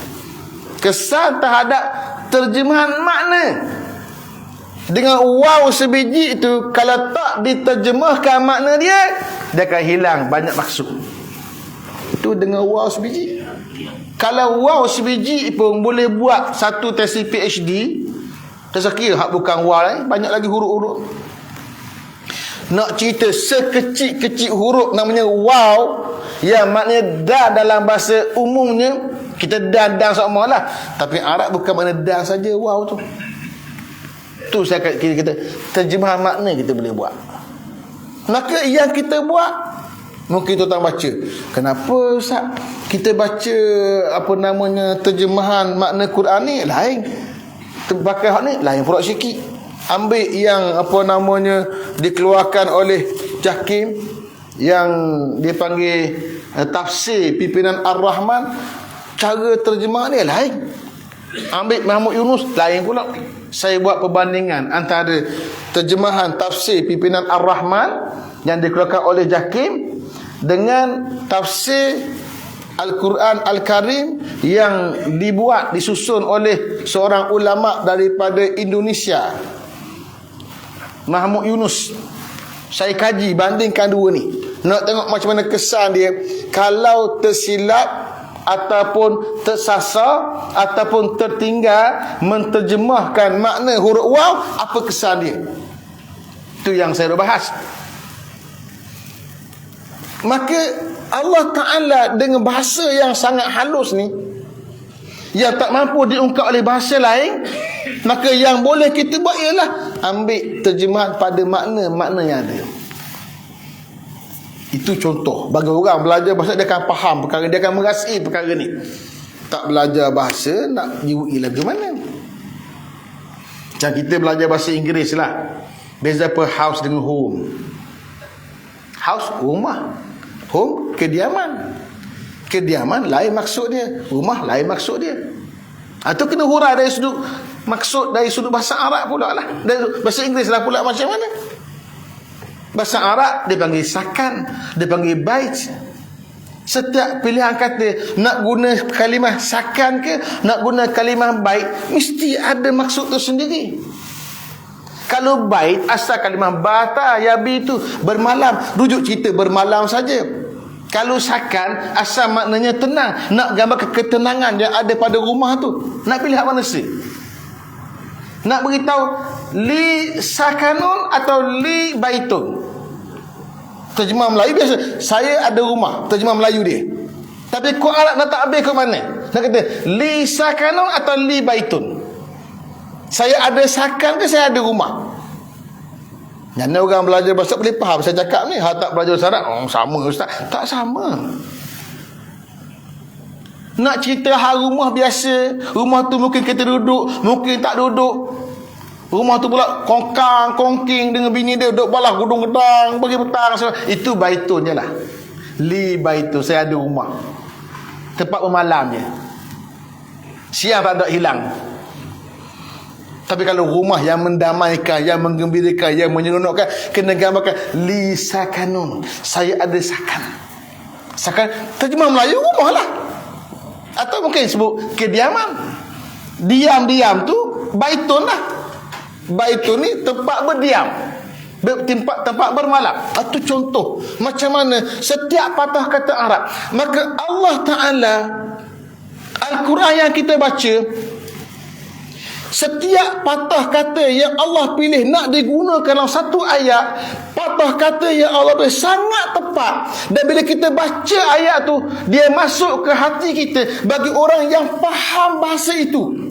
Kesan terhadap terjemahan makna. Dengan waw sebiji itu, kalau tak diterjemahkan makna dia, dia akan hilang banyak maksud. Itu dengan waw sebiji. Kalau waw sebiji pun boleh buat satu tesis PhD, tak kira hak bukan waw, banyak lagi huruf-huruf. Nak cerita sekecil-kecil huruf namanya waw, yang maknanya dan dalam bahasa umumnya kita dan sama lah. Tapi Arab bukan makna dan saja waw tu. Tu saya kata terjemahan makna kita boleh buat. Maka yang kita buat, mungkin tuan-tuan baca, kenapa Ustaz kita baca apa namanya terjemahan makna Quran ni lain, pakai hak ni lain pula sikit. Ambil yang apa namanya dikeluarkan oleh Jakim yang dipanggil tafsir pimpinan Ar-Rahman, cara terjemah ni lain. Ambil Mahmud Yunus lain pula. Saya buat perbandingan antara terjemahan tafsir pimpinan Ar-Rahman yang dikeluarkan oleh Jakim dengan tafsir Al-Quran Al-Karim yang dibuat, disusun oleh seorang ulama daripada Indonesia, Mahmud Yunus. Saya kaji, bandingkan dua ni, nak tengok macam mana kesan dia. Kalau tersilap ataupun tersasar ataupun tertinggal menterjemahkan makna huruf waw, apa kesan dia. Itu yang saya bahas. Maka Allah Ta'ala dengan bahasa yang sangat halus ni, yang tak mampu diungkap oleh bahasa lain, maka yang boleh kita buat ialah ambil terjemahan pada makna-makna yang ada. Itu contoh. Bagi orang belajar bahasa, dia akan faham perkara, dia akan merasai perkara ni. Tak belajar bahasa, nak jiwai lagu mana? Macam kita belajar bahasa Inggeris lah. Beza apa house dengan home. House, rumah. Home, kediaman. Kediaman lain maksud dia, rumah lain maksud dia. Atau kena hurai dari sudut maksud, dari sudut bahasa Arab pula lah. Dari bahasa Inggeris lah pula macam mana. Bahasa Arab dia panggil sakan, dia panggil bait. Setiap pilihan kata, nak guna kalimah sakan ke, nak guna kalimah baik, mesti ada maksud tersendiri. Kalau baik, asal kalimah bata yabi itu bermalam, rujuk cerita bermalam saja. Kalau sakan, asal maknanya tenang, nak gambar ketenangan yang ada pada rumah tu. Nak pilih apa mana sih? Nak beritahu li sakanun atau li baitun. Terjemah Melayu biasa, saya ada rumah, terjemah Melayu dia. Tapi kau Arab nak tak habis ke mana? Nak kata li sakanun atau li baitun. Saya ada sakan ke saya ada rumah? Yang orang belajar bahasa boleh faham saya cakap ni. Hak tak belajar bahasa Arab, sama ustaz. Tak sama. Nak cerita hal rumah biasa, rumah tu mungkin kita duduk, mungkin tak duduk. Rumah tu pula kongkang, kongking dengan bini dia duduk balas gudung gedang bagi petang. Itu baitun je lah. Li baitun, saya ada rumah. Tempat bermalam je. Siang tak ada hilang. Tapi kalau rumah yang mendamaikan, yang menggembirakan, yang menyeronokkan, kena gambarkan li sakanun. Saya ada sakan. Sakan, terjemah Melayu rumah lah. Atau mungkin sebut kediaman. Diam-diam tu baitun lah. Baitun ni tempat berdiam, tempat bermalam. Itu contoh macam mana setiap patah kata Arab. Maka Allah Ta'ala, Al-Quran yang kita baca, setiap patah kata yang Allah pilih nak digunakan dalam satu ayat, patah kata yang Allah pilih sangat tepat. Dan bila kita baca ayat tu, dia masuk ke hati kita. Bagi orang yang faham bahasa itu,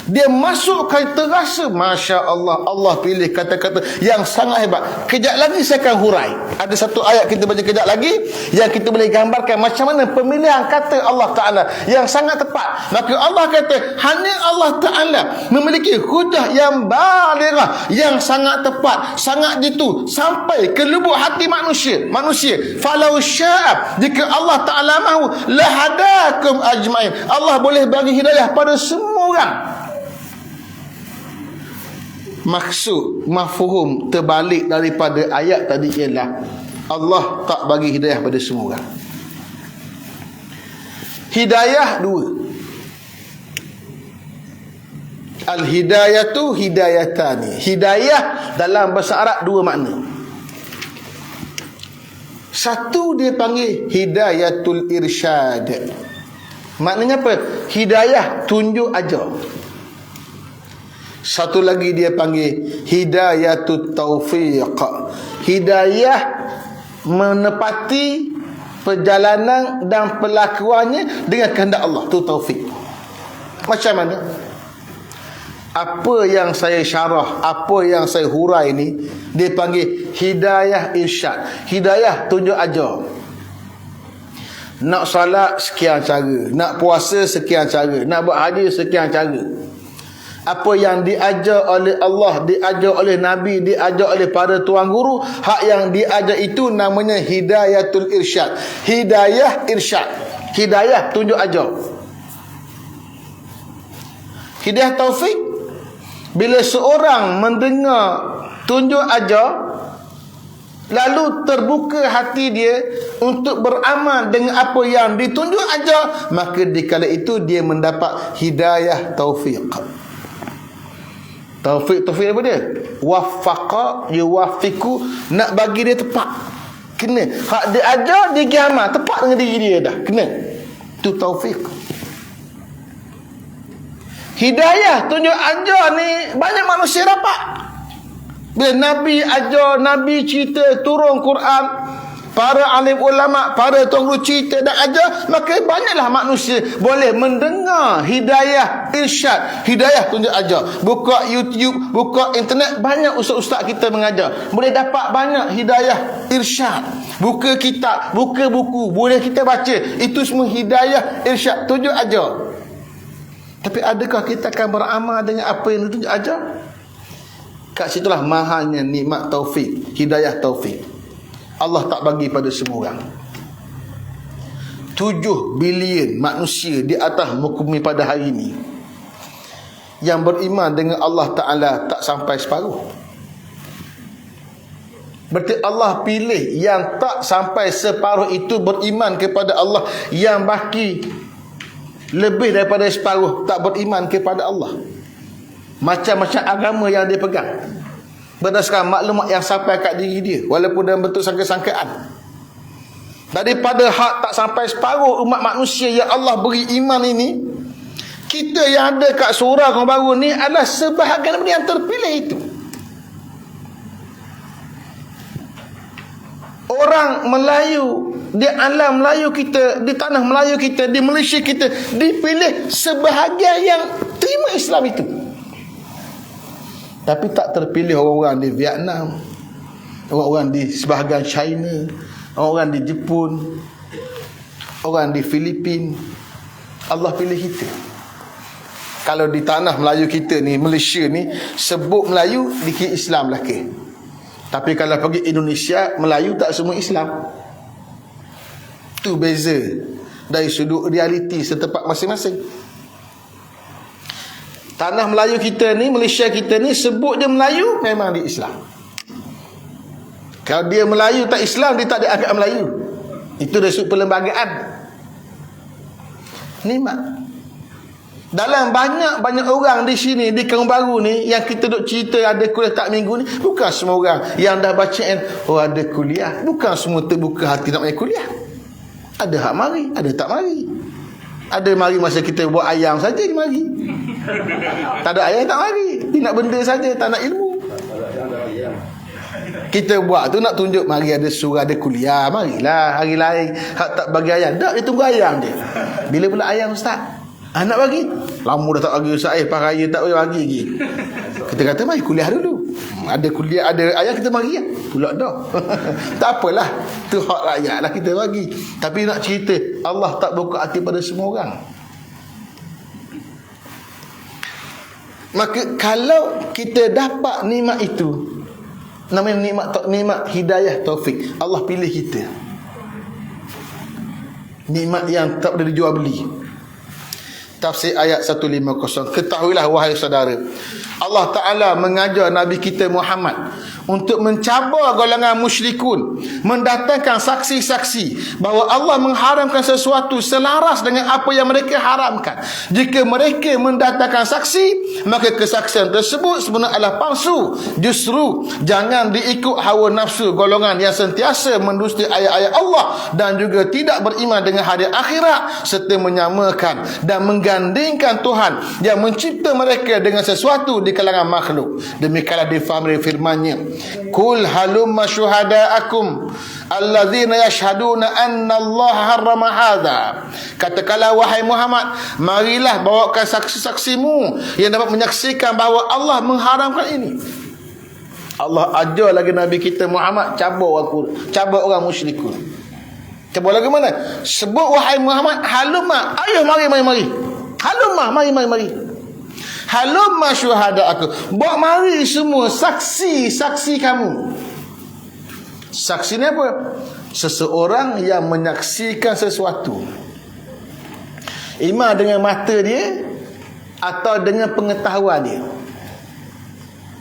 dia masuk terasa, Masya Allah, Allah pilih kata-kata yang sangat hebat. Kejap lagi saya akan hurai. Ada satu ayat kita baca kejap lagi yang kita boleh gambarkan macam mana pemilihan kata Allah Ta'ala yang sangat tepat. Maka Allah kata, hanya Allah Ta'ala memiliki hujah yang balighah, yang sangat tepat, sangat jitu, sampai ke lubuk hati manusia. Falau syaa, jika Allah Ta'ala mahu, lahadakum ajmain, Allah boleh bagi hidayah pada semua orang. Maksud mafhum terbalik daripada ayat tadi ialah Allah tak bagi hidayah pada semua orang. Hidayah dua. Al-hidayatu hidayatani. Hidayah dalam bahasa Arab dua makna. Satu dia panggil hidayatul irsyad. Maknanya apa? Hidayah tunjuk ajar. Satu lagi dia panggil hidayatut taufiq. Hidayah menepati perjalanan dan pelakuannya dengan kehendak Allah. Itu taufik. Macam mana? Apa yang saya syarah, apa yang saya hurai ni, dia panggil hidayah irsyad. Hidayah tunjuk ajar. Nak salat sekian cara, nak puasa sekian cara, nak buat haji sekian cara. Apa yang diajar oleh Allah, diajar oleh Nabi, diajar oleh para tuan guru, hak yang diajar itu namanya hidayatul irsyad. Hidayah irsyad. Hidayah tunjuk ajar. Hidayah taufik, bila seorang mendengar tunjuk ajar, lalu terbuka hati dia untuk beramal dengan apa yang ditunjuk ajar, maka dikala itu dia mendapat hidayah taufik. Taufik apa dia? Wafaqa yuwafiku, nak bagi dia tepat. Kena. Hak dia ajar, dia amal tepat dengan diri dia dah. Kena. Itu taufik. Hidayah tunjuk ajar ni banyak manusia dapat. Bila Nabi ajar, Nabi cerita, turun Quran, para alim ulama, para tuan guru cerita dan ajar, maka banyaklah manusia boleh mendengar hidayah irsyad, hidayah tunjuk ajar. Buka YouTube, buka internet, banyak ustaz-ustaz kita mengajar, boleh dapat banyak hidayah irsyad. Buka kitab, buka buku, boleh kita baca, itu semua hidayah irsyad, tunjuk ajar. Tapi adakah kita akan beramal dengan apa yang ditunjuk ajar? Kat situlah mahalnya nikmat taufik, hidayah taufik. Allah tak bagi pada semua orang. 7 bilion manusia di atas muka bumi pada hari ini, yang beriman dengan Allah Ta'ala tak sampai separuh. Berarti Allah pilih yang tak sampai separuh itu beriman kepada Allah, yang baki lebih daripada separuh tak beriman kepada Allah. Macam-macam agama yang dia pegang berdasarkan maklumat yang sampai kat diri dia, walaupun dalam bentuk sangka-sangkaan. Daripada hak tak sampai separuh umat manusia yang Allah beri iman ini, kita yang ada kat surau yang baru ni adalah sebahagian yang terpilih itu. Orang Melayu di alam Melayu kita, di tanah Melayu kita, di Malaysia kita, dipilih sebahagian yang terima Islam itu. Tapi tak terpilih orang-orang di Vietnam, orang-orang di sebahagian China, orang di Jepun, orang di Filipin. Allah pilih kita. Kalau di tanah Melayu kita ni, Malaysia ni, sebut Melayu dikira Islam lagi. Tapi kalau pergi Indonesia, Melayu tak semua Islam. Itu beza dari sudut realiti setempat masing-masing. Tanah Melayu kita ni, Malaysia kita ni, sebut dia Melayu, memang dia Islam. Kalau dia Melayu tak Islam, dia tak dianggap Melayu. Itu dari sudut perlembagaan. Nikmat. Dalam banyak orang di sini, di Kampung Baru ni, yang kita duk cerita ada kuliah tak minggu ni, bukan semua orang yang dah baca ada kuliah. Bukan semua terbuka hati nak main kuliah. Ada hak mari, ada tak mari. Ada mari masa kita buat ayam saja dia mari. Tak ada ayam tak mari. Dia nak benda saja, tak nak ilmu. Kita buat tu nak tunjuk mari ada surah, ada kuliah. Marilah hari lain hak tak bagi ayam. Tak, dia tunggu ayam dia. Bila pula ayam ustaz? Nak bagi? Lama dah tak bagi ustaz. Pas raya tak boleh bagi lagi. Kita kata mari kuliah dulu. Ada kuliah, ada ayam kita bagi ya. Pula dah. Tak apalah. Tu hak rakyat lah kita bagi. Tapi nak cerita, Allah tak buka hati pada semua orang. Maka kalau kita dapat nikmat itu, namanya nikmat hidayah taufik, Allah pilih kita. Nikmat yang tak boleh dijual beli. Tafsir ayat 150. Ketahuilah wahai saudara, Allah Ta'ala mengajar Nabi kita Muhammad untuk mencabar golongan musyrikun, mendatangkan saksi-saksi bahawa Allah mengharamkan sesuatu selaras dengan apa yang mereka haramkan. Jika mereka mendatangkan saksi, maka kesaksian tersebut sebenarnya adalah palsu. Justru jangan diikut hawa nafsu golongan yang sentiasa mendustai ayat-ayat Allah dan juga tidak beriman dengan hari akhirat, serta menyamakan dan menggandingkan Tuhan yang mencipta mereka dengan sesuatu di kalangan makhluk. Demikianlah difahami firman-Nya, Kul halumma syuhada'akum alladzina yashhaduna anna Allah harrama hadha. Katakanlah wahai Muhammad, marilah bawakan saksi-saksimu yang dapat menyaksikan bahawa Allah mengharamkan ini. Allah ajar lagi Nabi kita Muhammad cabar orang musyrikun. Cabar lagi mana? Sebut wahai Muhammad, halumma, ayo mari. Halumma, mari. Halumma syuhada'akum, bawa mari semua saksi-saksi kamu. Saksi ni apa? Seseorang yang menyaksikan sesuatu, ima dengan mata dia atau dengan pengetahuan dia.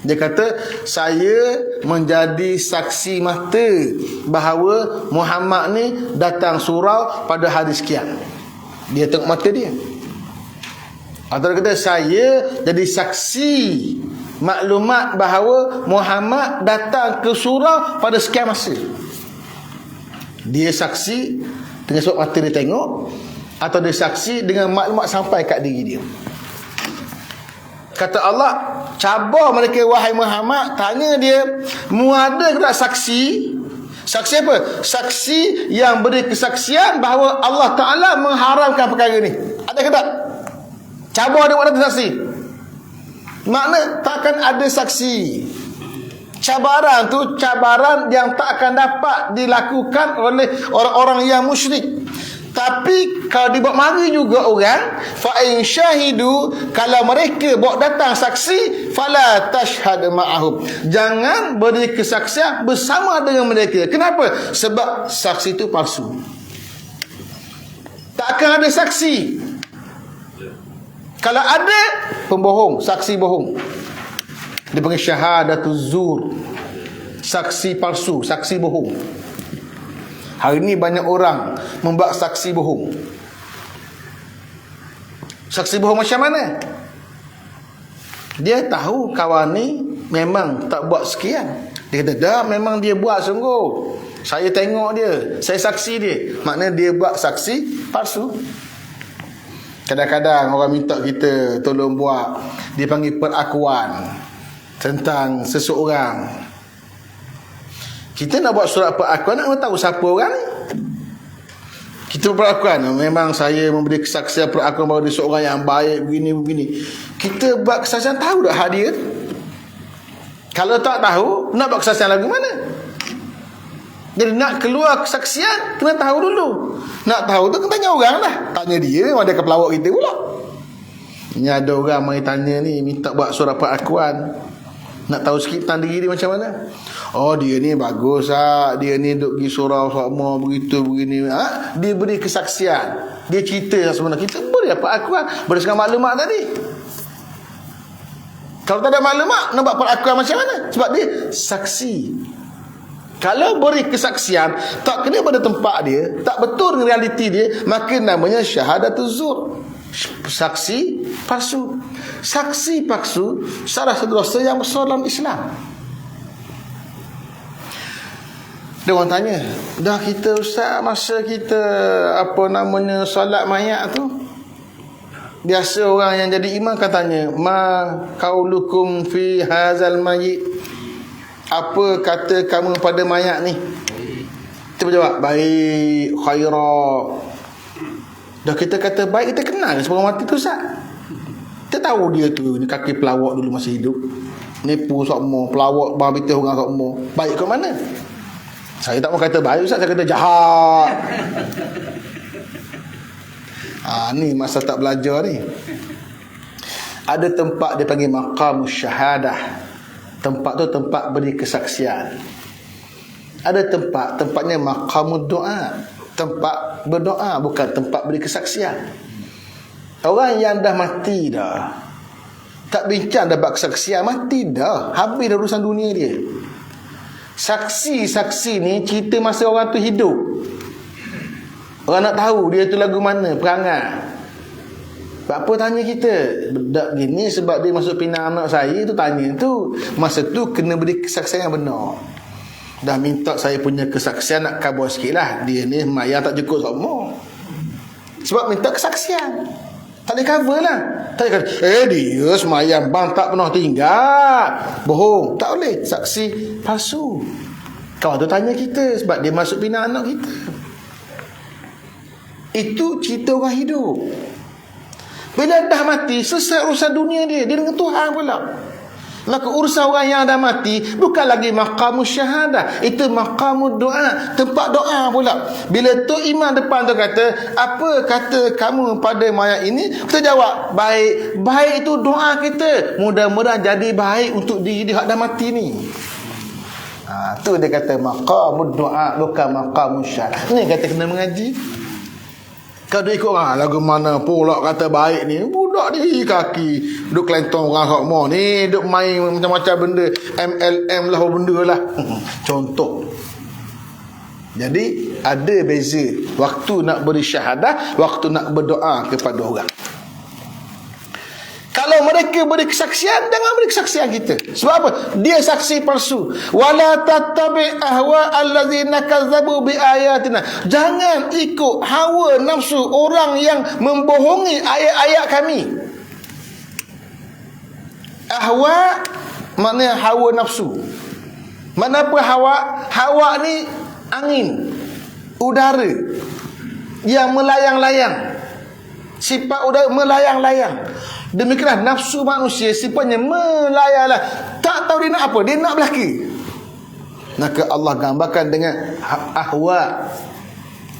Dia kata, saya menjadi saksi mata bahawa Muhammad ni datang surau pada hari sekian. Dia tengok mata dia. Atau dia kata, saya jadi saksi maklumat bahawa Muhammad datang ke surau pada sekian masa. Dia saksi dengan sebab mata dia tengok, atau dia saksi dengan maklumat sampai kat diri dia. Kata Allah, cabar mereka wahai Muhammad, tanya dia, mu ada ke tak saksi? Saksi apa? Saksi yang beri kesaksian bahawa Allah Ta'ala mengharamkan perkara ni. Ada ke tak? Cabar dia buat saksi. Makna takkan ada saksi. Cabaran tu cabaran yang tak akan dapat dilakukan oleh orang-orang yang musyrik. Tapi kalau dibawa mari juga orang, fa in syahidu, kalau mereka bawa datang saksi, fala tashhad ma'ahum, jangan beri kesaksian bersama dengan mereka. Kenapa? Sebab saksi itu palsu. Tak akan ada saksi. Kalau ada, pembohong, saksi bohong. Dia panggil syahadatuz zur. saksi palsu, saksi bohong. Hari ini banyak orang membuat saksi bohong. Saksi bohong macam mana? Dia tahu kawan ni memang tak buat sekian. Dia kata, dah memang dia buat sungguh. Saya tengok dia, saya saksi dia. Maknanya dia buat saksi palsu. Kadang-kadang orang minta kita tolong buat, dia panggil perakuan tentang seseorang. Kita nak buat surat perakuan, nak tahu siapa orang ni. Kita perakuan, memang saya memberi kesaksian perakuan bahawa dia seorang yang baik, begini-begini. Kita buat kesaksian, tahu tak hak dia? Kalau tak tahu, nak buat kesaksian lagu mana? Jadi nak keluar kesaksian, kena tahu dulu. Nak tahu tu kena tanya orang lah. Tanya dia, memang dia akan pelawak kita pula. Ini ada orang mari tanya ni, minta buat surat perakuan. Nak tahu sikit tentang diri dia macam mana. Oh, dia ni bagus lah, dia ni duk pergi surau sama, begitu begini. Dia beri kesaksian, dia cerita sebenarnya. Kita boleh dapat perakuan berdasarkan maklumat tadi. Kalau tak ada maklumat, nak buat perakuan macam mana? Sebab dia saksi. Kalau beri kesaksian tak kena pada tempat dia, tak betul dengan realiti dia, maka namanya syahadatuz zur, saksi palsu. Saksi palsu salah satu dosa yang besar dalam Islam. Dia orang tanya, dah kita ustaz, masa kita solat mayat tu, biasa orang yang jadi imam kan tanya, ma qaulukum fi hazal mayyit, apa kata kamu pada mayat ni? Kita berjawab, baik, khaira. Dah kita kata baik, kita kenal sebelum mati tu ustaz. Kita tahu dia tu ni kaki pelawak dulu masih hidup, nipu sokmo, pelawak bahagian orang sokmo. Baik ke mana? Saya tak mau kata baik ustaz, saya kata jahat. Ni masa tak belajar ni. Ada tempat dia panggil maqamus syahadah. Tempat tu tempat beri kesaksian. Ada tempatnya maqamud doa, tempat berdoa, bukan tempat beri kesaksian. Orang yang dah mati dah, tak bincang dah buat kesaksian, mati dah, habis dah urusan dunia dia. Saksi-saksi ni cerita masa orang tu hidup. Orang nak tahu dia tu lagu mana, perangai. Sebab apa tanya kita? Bedak gini sebab dia masuk pinang anak saya tu, tanya tu. Masa tu kena beri kesaksian yang benar. Dah minta saya punya kesaksian, nak kabur sikit lah. Dia ni maya tak cukup semua. Sebab minta kesaksian, tak boleh cover lah. Tak boleh kata, dia semayang bang tak pernah tinggal, bohong. Tak boleh, saksi palsu. Kawan tu tanya kita sebab dia masuk pinang anak kita. Itu cerita orang hidup. Bila dah mati, selesai urusan dunia dia dengan Tuhan pula. Maka urusan orang yang dah mati bukan lagi maqamus syahadah, itu maqamud doa, tempat doa pula. Bila tu imam depan tu kata, apa kata kamu pada mayat ini? Kita jawab, baik. Baik itu doa kita, mudah-mudahan jadi baik untuk diri dia dah mati ni. Tu dia kata maqamud doa, bukan maqamus syahadah. Ni kata kena mengaji. Kalau dia ikut orang, lagu mana pula kata baik ni, budak di kaki duk kelentong orang sokmo ni, duk main macam-macam benda, MLM lah benda lah. Contoh. Jadi ada beza waktu nak beri syahadah, waktu nak berdoa kepada orang. Kalau mereka beri kesaksian, jangan beri kesaksian kita. Sebab apa? Dia saksi palsu. Wala tattabi ahwa allazina kazzabu bi ayatina. Jangan ikut hawa nafsu orang yang membohongi ayat-ayat kami. Ahwa maknanya hawa nafsu. Mana apa hawa? Hawa ni angin, udara yang melayang-layang. Sifat udara melayang-layang. Demikianlah nafsu manusia sifatnya melayang-layang. Tak tahu dia nak apa, dia nak belaki. Maka Allah gambarkan dengan ahwa,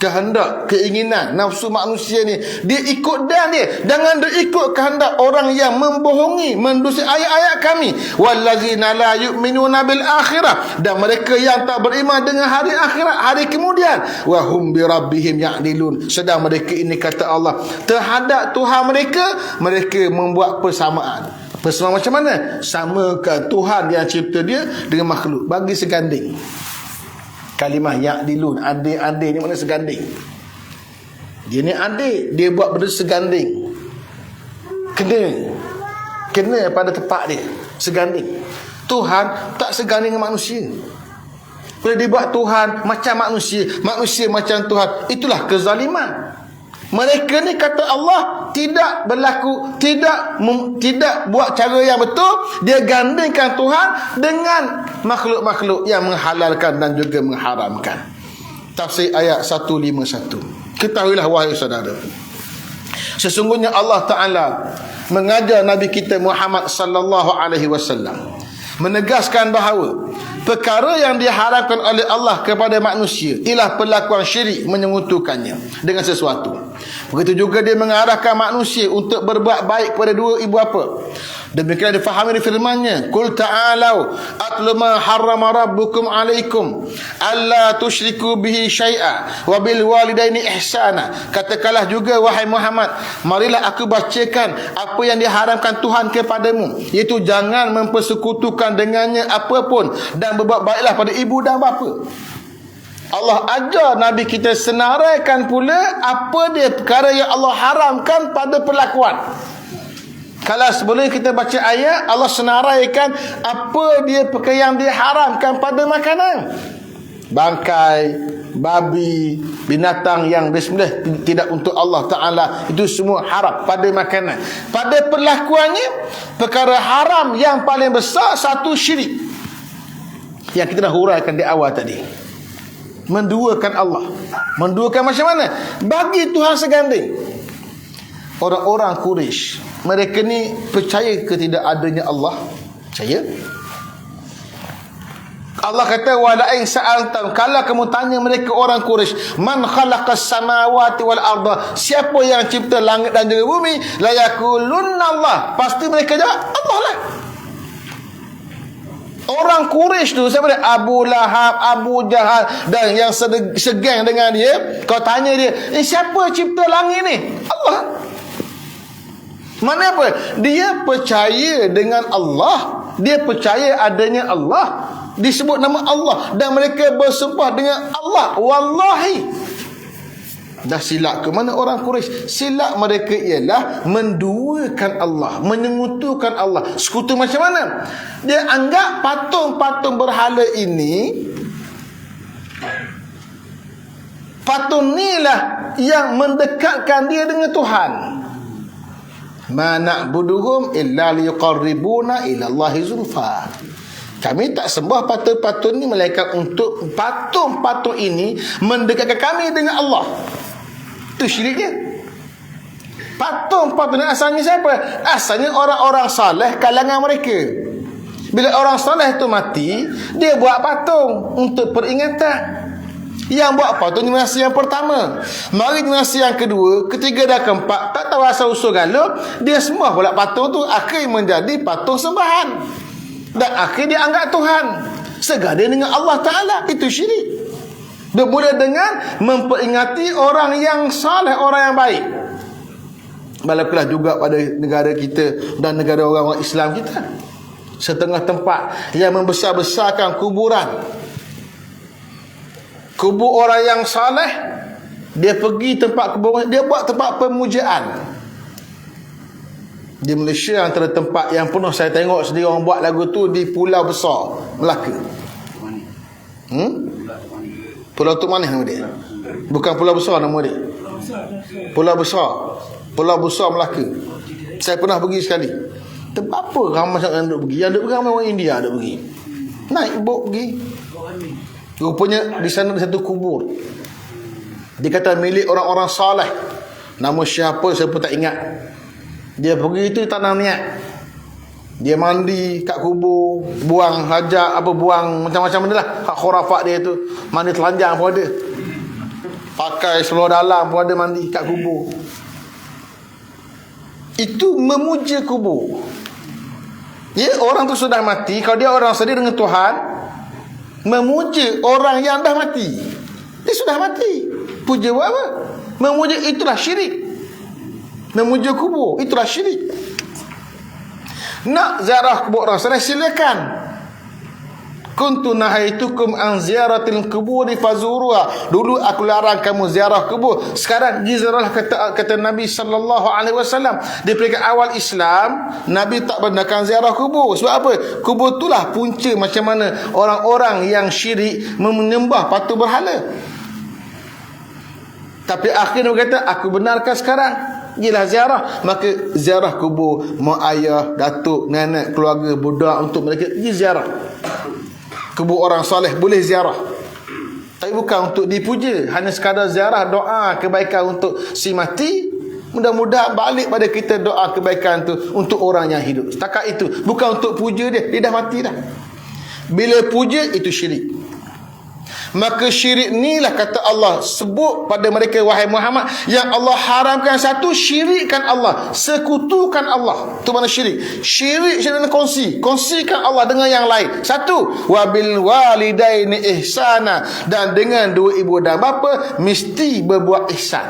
kehendak, keinginan. Nafsu manusia ni dia ikut dan dia. Jangan dia ikut kehendak orang yang membohongi, mendusta ayat-ayat kami. Wallazina la yu'minuna bil akhirah, dan mereka yang tak beriman dengan hari akhirat, hari kemudian. Wa hum bi rabbihim ya'dilun, sedang mereka ini kata Allah terhadap Tuhan mereka, mereka membuat persamaan. Bersama macam mana? Samakan Tuhan yang cipta dia dengan makhluk. Bagi seganding. Kalimah ya'dilun, adik-adik ni mana seganding. Dia ni adik, dia buat benda seganding. Kena pada tempat dia, seganding. Tuhan tak seganding dengan manusia. Bila dia buat Tuhan macam manusia, manusia macam Tuhan, itulah kezaliman. Mereka ni kata Allah tidak berlaku, tidak buat cara yang betul. Dia gandingkan Tuhan dengan makhluk-makhluk yang menghalalkan dan juga mengharamkan. Tafsir ayat 151. Ketahuilah wahai saudara, sesungguhnya Allah Ta'ala mengajar Nabi kita Muhammad sallallahu alaihi wasallam menegaskan bahawa perkara yang diharamkan oleh Allah kepada manusia ialah perlakuan syirik, menyengutukannya dengan sesuatu. Begitu juga dia mengarahkan manusia untuk berbuat baik kepada dua ibu bapa. Demikian difahami di firman-Nya, "Qul ta'alau atlu ma harrama rabbukum 'alaikum alla tusyriku bihi syai'a wa bil walidaini ihsana." Katakanlah juga wahai Muhammad, marilah aku bacakan apa yang diharamkan Tuhan kepadamu, iaitu jangan mempersekutukan dengannya apapun dan berbuat baiklah pada ibu dan bapa. Allah ajar Nabi kita senaraikan pula apa dia perkara yang Allah haramkan pada perlakuan. Kalau sebelum kita baca ayat, Allah senaraikan apa dia perkara yang diharamkan pada makanan. Bangkai, babi, binatang yang disembelih tidak untuk Allah Ta'ala, itu semua haram pada makanan. Pada perlakuannya, perkara haram yang paling besar, satu syirik, yang kita dah huraikan di awal tadi. Menduakan Allah. Menduakan macam mana? Bagi Tuhan seganding. Orang-orang Quraisy, mereka ni percaya ke tidak adanya Allah? Percaya. Allah kata, "Wala'in sa'altam," kalau kamu tanya mereka orang Quraisy, "Man khalaqas samawati wal arda," siapa yang cipta langit dan juga bumi? La yaqulunna Allah. Pasti mereka jawab, Allah lah. Orang Quraisy tu, siapa dia? Abu Lahab, Abu Jahal dan yang segeng dengan dia. Kau tanya dia, siapa cipta langit ni? Allah. Mana apa? Dia percaya dengan Allah. Dia percaya adanya Allah. Disebut nama Allah. Dan mereka bersumpah dengan Allah. Wallahi. Dah silap ke mana orang Quraisy? Silap mereka ialah menduakan Allah, menyengutukan Allah. Sekutu macam mana? Dia anggap patung-patung berhala ini, patung ni lah yang mendekatkan dia dengan Tuhan. Ma na'buduhum illa liqarribuna ila Allahi zulfa. Kami tak sembah patung-patung ni melainkan untuk patung-patung ini mendekatkan kami dengan Allah. Itu syiriknya. Patung-patung ni asalnya siapa? Asalnya orang-orang saleh kalangan mereka. Bila orang saleh tu mati, dia buat patung untuk peringatan. Yang buat patung generasi yang pertama. Mari generasi yang kedua, ketiga dan keempat, tak tahu asal usul galau, dia semua pula patung tu akhir menjadi patung sembahan. Dan akhir dia anggap Tuhan. Segadang dengan Allah Ta'ala. Itu syirik. Bermula dengan memperingati orang yang saleh, orang yang baik. Berlakulah juga pada negara kita dan negara orang-orang Islam kita. Setengah tempat yang membesar-besarkan kuburan. Kubur orang yang saleh, dia pergi tempat kubur, dia buat tempat pemujaan. Di Malaysia antara tempat yang pernah saya tengok sendiri orang buat lagu tu di Pulau Besar, Melaka. Pulau tu mana nama dia? Bukan Pulau Besar nama dia. Pulau Besar. Pulau Besar Melaka. Saya pernah pergi sekali. Tempat apa ramai yang duk pergi? Yang duk pergi ramai orang India duk pergi. Naik bot pergi. Rupanya di sana ada satu kubur. Dia kata milik orang-orang saleh. Nama siapa saya pun tak ingat. Dia pergi itu tanam niat. Dia mandi kat kubur, buang hajat, buang macam-macam benda lah. Hak khurafat dia tu. Mandi telanjang pun ada. Pakai seluar dalam pun ada mandi kat kubur. Itu memuja kubur. Ya, orang tu sudah mati. Kalau dia orang sedih dengan Tuhan, memuja orang yang dah mati. Dia sudah mati. Puja buat apa? Memuja, itulah syirik. Memuja kubur, itulah syirik. Nak ziarah kubur orang soleh, silakan. Kuntu nahaitukum an ziyaratil kuburi fazuruha. Dulu aku larang kamu ziarah kubur, sekarang ziarah. Kata Nabi sallallahu alaihi wasallam. Di peringkat awal Islam, Nabi tak benarkan ziarah kubur. Sebab apa? Kubur itulah punca macam mana orang-orang yang syirik menyembah patung berhala. Tapi akhirnya dia kata, aku benarkan sekarang, ialah ziarah. Maka ziarah kubur mak ayah, datuk, nenek, keluarga, budak, untuk mereka pergi ziarah. Kubur orang soleh boleh ziarah, tapi bukan untuk dipuja. Hanya sekadar ziarah, doa kebaikan untuk si mati. Mudah-mudahan balik pada kita doa kebaikan tu untuk orang yang hidup. Setakat itu, bukan untuk puja dia. Dia dah mati dah. Bila puja, itu syirik. Maka syirik ni lah kata Allah sebut pada mereka, wahai Muhammad, yang Allah haramkan satu, syirikkan Allah, sekutukan Allah. Itu mana syirik. Syirik dengan kongsikan Allah dengan yang lain. Satu, wabil walidaini ihsana, dan dengan dua ibu dan bapa mesti berbuat ihsan.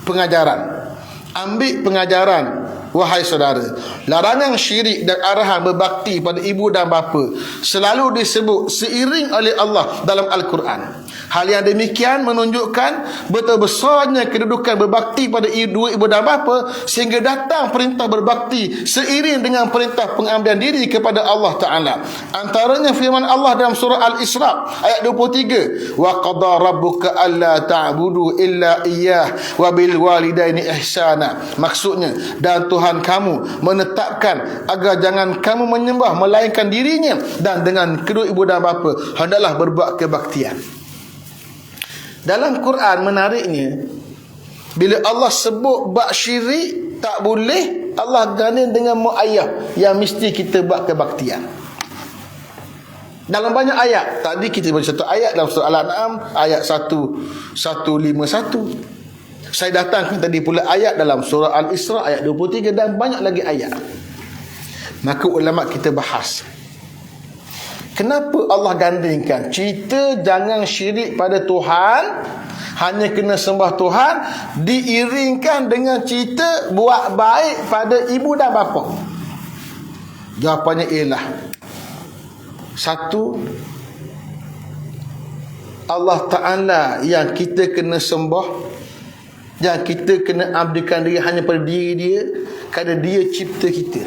Pengajaran, ambil pengajaran, wahai saudara. Larangan syirik dan arahan berbakti pada ibu dan bapa selalu disebut seiring oleh Allah dalam Al-Quran. Hal yang demikian menunjukkan betapa besarnya kedudukan berbakti pada dua ibu dan bapa, sehingga datang perintah berbakti seiring dengan perintah pengambilan diri kepada Allah Ta'ala. Antaranya firman Allah dalam surah Al-Isra ayat 23, wa qada rabbuka alla ta'budu illa iyyah wa bil walidaini ihsana. Maksudnya, dan Tuhan kamu menetapkan agar jangan kamu menyembah melainkan dirinya, dan dengan kedua ibu dan bapa hendaklah berbuat kebaktian. Dalam Quran menariknya, bila Allah sebut bab syirik tak boleh, Allah ganding dengan mak ayah yang mesti kita buat kebaktian. Dalam banyak ayat. Tadi kita baca satu ayat dalam surah Al-An'am ayat 151. Saya datangkan tadi pula ayat dalam surah Al-Isra ayat 23, dan banyak lagi ayat. Maka ulama kita bahas, kenapa Allah gandingkan cerita jangan syirik pada Tuhan, hanya kena sembah Tuhan, diiringkan dengan cerita buat baik pada ibu dan bapa? Jawapannya ialah, satu, Allah Ta'ala yang kita kena sembah, yang kita kena abdikan diri hanya pada diri dia, kerana dia cipta kita.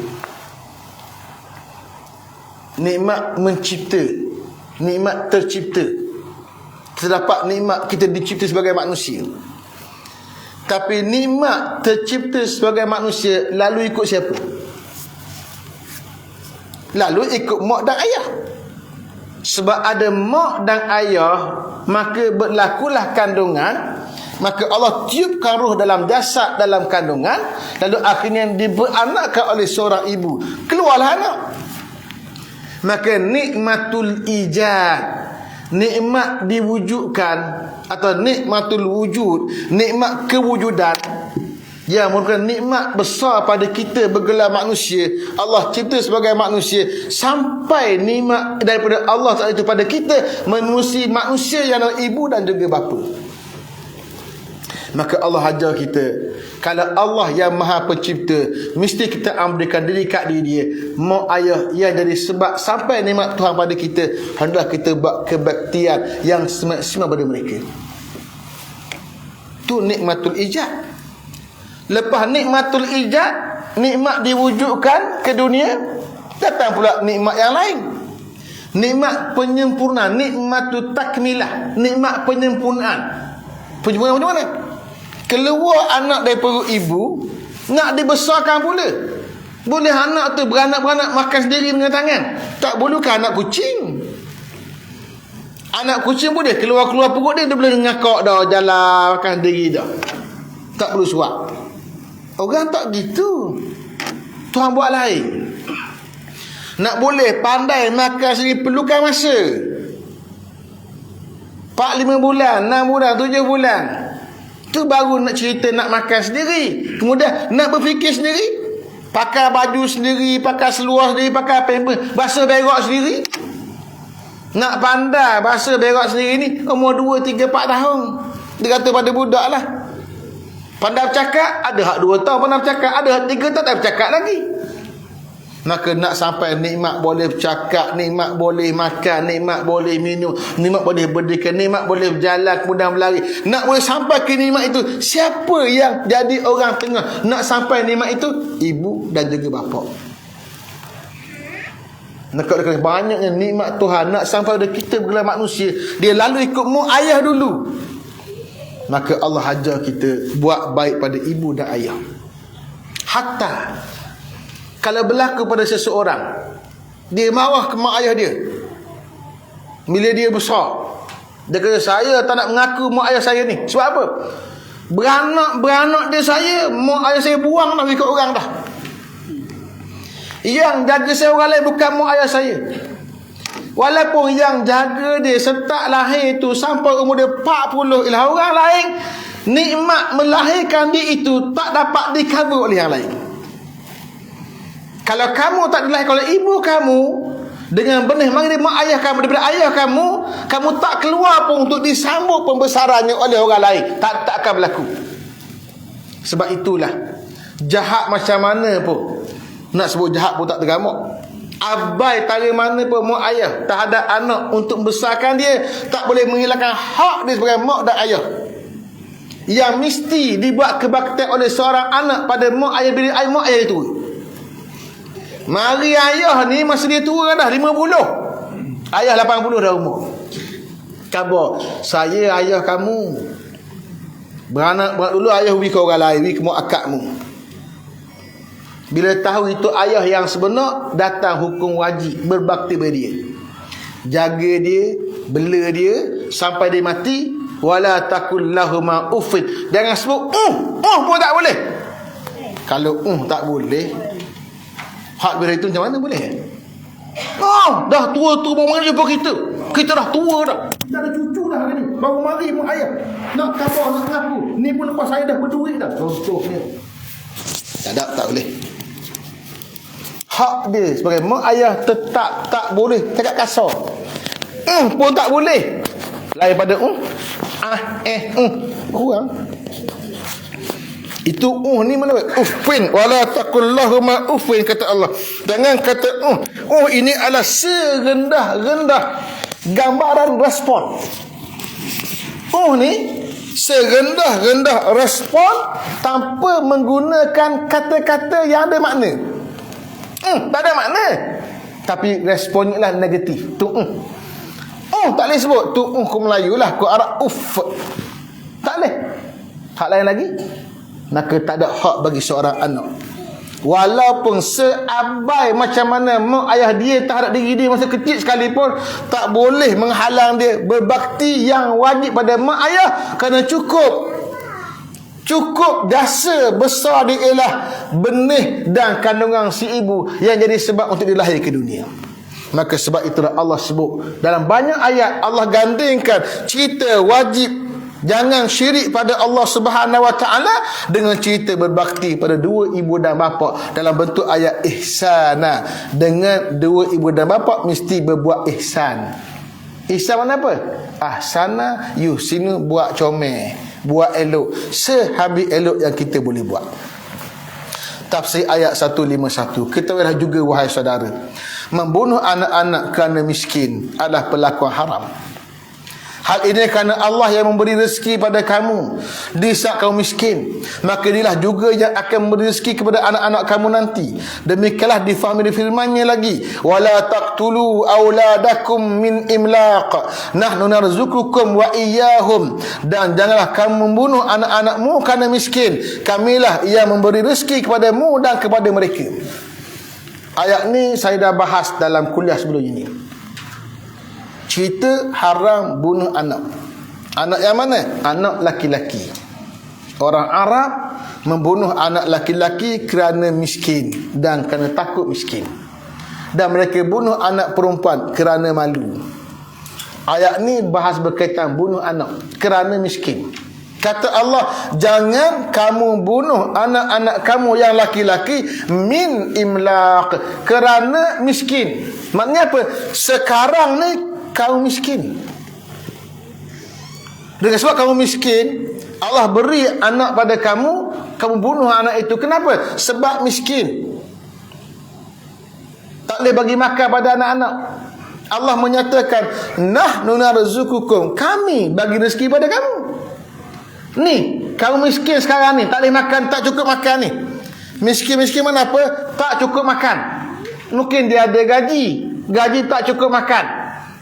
Nikmat mencipta, nikmat tercipta. Terdapat nikmat kita dicipta sebagai manusia, tapi nikmat tercipta sebagai manusia lalu ikut siapa? Lalu ikut mak dan ayah. Sebab ada mak dan ayah, maka berlakulah kandungan. Maka Allah tiupkan roh dalam jasad dalam kandungan, lalu akhirnya diberanakkan oleh seorang ibu, keluarlah anak. Maka nikmatul ijad, nikmat diwujudkan, atau nikmatul wujud, nikmat kewujudan, yang merupakan nikmat besar pada kita bergelar manusia. Allah cipta sebagai manusia, sampai nikmat daripada Allah Ta'ala itu pada kita menerusi manusia yang adalah ibu dan juga bapa. Maka Allah ajar kita, kalau Allah yang maha pencipta, mesti kita ambilkan diri kat diri dia, mak ayah yang jadi sebab sampai nikmat Tuhan pada kita, hendaklah kita buat kebaktian yang semaksimal pada mereka. Itu nikmatul ijad. Lepas nikmatul ijad, nikmat diwujudkan ke dunia, datang pula nikmat yang lain. Nikmat penyempurnaan, nikmatul takmilah, nikmat penyempurnaan. Penyempurnaan macam mana? Keluar anak daripada ibu, nak dibesarkan pula. Boleh anak tu beranak-beranak makan sendiri dengan tangan? Tak boleh ke anak kucing? Anak kucing boleh keluar-keluar perut dia boleh ngakak dah, jalan makan sendiri dah, tak perlu suap. Orang tak gitu. Tuhan buat lain. Nak boleh pandai makan sendiri perlukan masa 4-5 bulan, 6 bulan, 7 bulan. Tu baru nak cerita nak makan sendiri. Kemudian nak berfikir sendiri, pakai baju sendiri, pakai seluar sendiri, pakai pamper, basuh berak sendiri. Nak pandai basuh berak sendiri ni umur 2, 3, 4 tahun. Dia kata pada budak lah. Pandai bercakap, ada hak 2 tahun pandai bercakap, ada hak 3 tahun tak bercakap lagi. Maka nak sampai nikmat boleh bercakap, nikmat boleh makan, nikmat boleh minum, nikmat boleh berdikir, nikmat boleh berjalan, kemudian berlari. Nak boleh sampai ke nikmat itu, siapa yang jadi orang tengah nak sampai nikmat itu? Ibu dan juga bapa. Nak banyaknya nikmat Tuhan nak sampai pada kita bergelar manusia, dia lalu ikut mak ayah dulu. Maka Allah ajar kita buat baik pada ibu dan ayah. Hatta kalau berlaku pada seseorang, dia marah ke mak ayah dia bila dia besar, dia kata saya tak nak mengaku mak ayah saya ni. Sebab apa? Beranak dia saya, mak ayah saya buang dah ikut orang dah. Yang jaga saya orang lain bukan mak ayah saya. Walaupun yang jaga dia setak lahir tu sampai umur dia 40 ialah orang lain, nikmat melahirkan dia itu tak dapat di-cover oleh yang lain. Kalau kamu tak dilahirkan oleh ibu kamu dengan benih manggil mak ayah kamu daripada ayah kamu, kamu tak keluar pun untuk disambut pembesarannya oleh orang lain. Tak akan berlaku. Sebab itulah jahat macam mana pun, nak sebut jahat pun tak tergamak, abai tara mana pun mak ayah terhadap anak untuk membesarkan dia, tak boleh menghilangkan hak dia sebagai mak dan ayah. Yang mesti dibuat kebaktian oleh seorang anak pada mak ayah bila mak ayah itu. Mari ayah ni masa dia tua dah 50, ayah 80 dah umur. Khabar saya ayah kamu beranak dulu, ayah pergi ke orang lain, pergi ke mak akakmu. Bila tahu itu ayah yang sebenar, datang hukum wajib berbakti pada dia, jaga dia, bela dia sampai dia mati. Wala takul lahuma uffin, jangan sebut pun tak boleh. Kalau tak boleh, hak bila itu macam mana boleh? Dah tua-tua baru mari jumpa kita. Kita dah tua dah, kita ada cucu dah hari ni, baru mari mak ayah nak khabar, nak ngaku ni pun lepas saya dah berduit dah. Contohnya tak boleh. Hak dia sebagai mak ayah tetap tak boleh cakap kasar. Pun tak boleh. Lain pada kurang. Itu ni mana? Uffin wala taqullahuma uffin, kata Allah. Jangan kata ini adalah serendah-rendah gambaran respon. Ni serendah-rendah respon tanpa menggunakan kata-kata yang ada makna. Tak ada makna, tapi responnya lah negatif. Tu tak boleh sebut tu ku Melayu lah, ku Arab tak boleh. Hak lain lagi, maka tak ada hak bagi seorang anak, walaupun seabai macam mana mak ayah dia terhadap diri dia masa kecil sekalipun, tak boleh menghalang dia berbakti yang wajib pada mak ayah, kerana cukup jasa besar dia ialah benih dan kandungan si ibu yang jadi sebab untuk dia lahir ke dunia. Maka sebab itulah Allah sebut dalam banyak ayat, Allah gandingkan cerita wajib jangan syirik pada Allah Subhanahu Wa Taala dengan cerita berbakti pada dua ibu dan bapa dalam bentuk ayat ihsana. Dengan dua ibu dan bapa mesti berbuat ihsan. Ihsan mana apa? Ahsana yuhsinu, buat comel, buat elok, sehabis elok yang kita boleh buat. Tafsir ayat 151, ketahuilah juga wahai saudara, membunuh anak-anak kerana miskin adalah perlakuan haram. Hal ini kerana Allah yang memberi rezeki pada kamu di saat kamu miskin, maka dialah juga yang akan memberi rezeki kepada anak-anak kamu nanti. Demikianlah difahami di firman-Nya lagi, wala taqtulu auladakum min imlaq nahnu narzuqukum wa iyyahum, dan janganlah kamu membunuh anak-anakmu kerana miskin, kamilah yang memberi rezeki kepadamu dan kepada mereka. Ayat ni saya dah bahas dalam kuliah sebelum ini. Cerita haram bunuh anak. Anak yang mana? Anak laki-laki. Orang Arab membunuh anak laki-laki kerana miskin dan kerana takut miskin. Dan mereka bunuh anak perempuan kerana malu. Ayat ni bahas berkaitan bunuh anak kerana miskin. Kata Allah, jangan kamu bunuh anak-anak kamu yang laki-laki min imlaq, kerana miskin. Maknanya apa? Sekarang ni kamu miskin. Dengan sebab kamu miskin, Allah beri anak pada kamu, kamu bunuh anak itu. Kenapa? Sebab miskin. Tak boleh bagi makan pada anak-anak. Allah menyatakan, nahnu narzuqukum, kami bagi rezeki pada kamu. Ni, kamu miskin sekarang ni, tak boleh makan, tak cukup makan ni. Miskin-miskin mana apa? Tak cukup makan. Mungkin dia ada gaji tak cukup makan.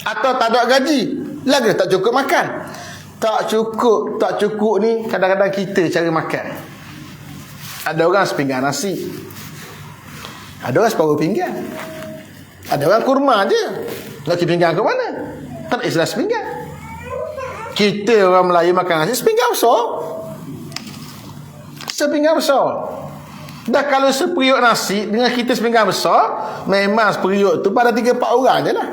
Atau tak ada gaji, lagi tak cukup makan. Tak cukup ni kadang-kadang kita cara makan. Ada orang sepinggan nasi, ada orang separuh pinggan, ada orang kurma je. Lagi pinggan ke mana? Tak ikhlas sepinggan. Kita orang Melayu makan nasi sepinggan besar. Sepinggan besar. Dah kalau seperiuk nasi dengan kita sepinggan besar, memang seperiuk tu pada 3-4 orang je lah.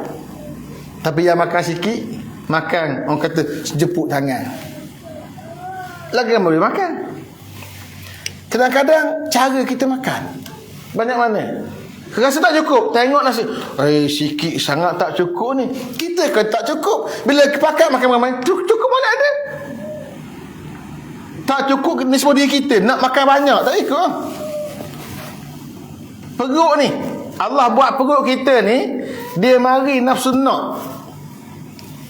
Tapi yang makan sikit, makan orang kata sejeput tangan. Lagi yang boleh makan. Kadang-kadang cara kita makan banyak mana. Rasa tak cukup, tengok nasi, sikit sangat tak cukup ni. Kita kan tak cukup. Bila pakat makan ramai, cukup mana ada. Tak cukup nisbah diri kita, nak makan banyak tak ikut. Perut ni, Allah buat perut kita ni, dia mari nafsu nak.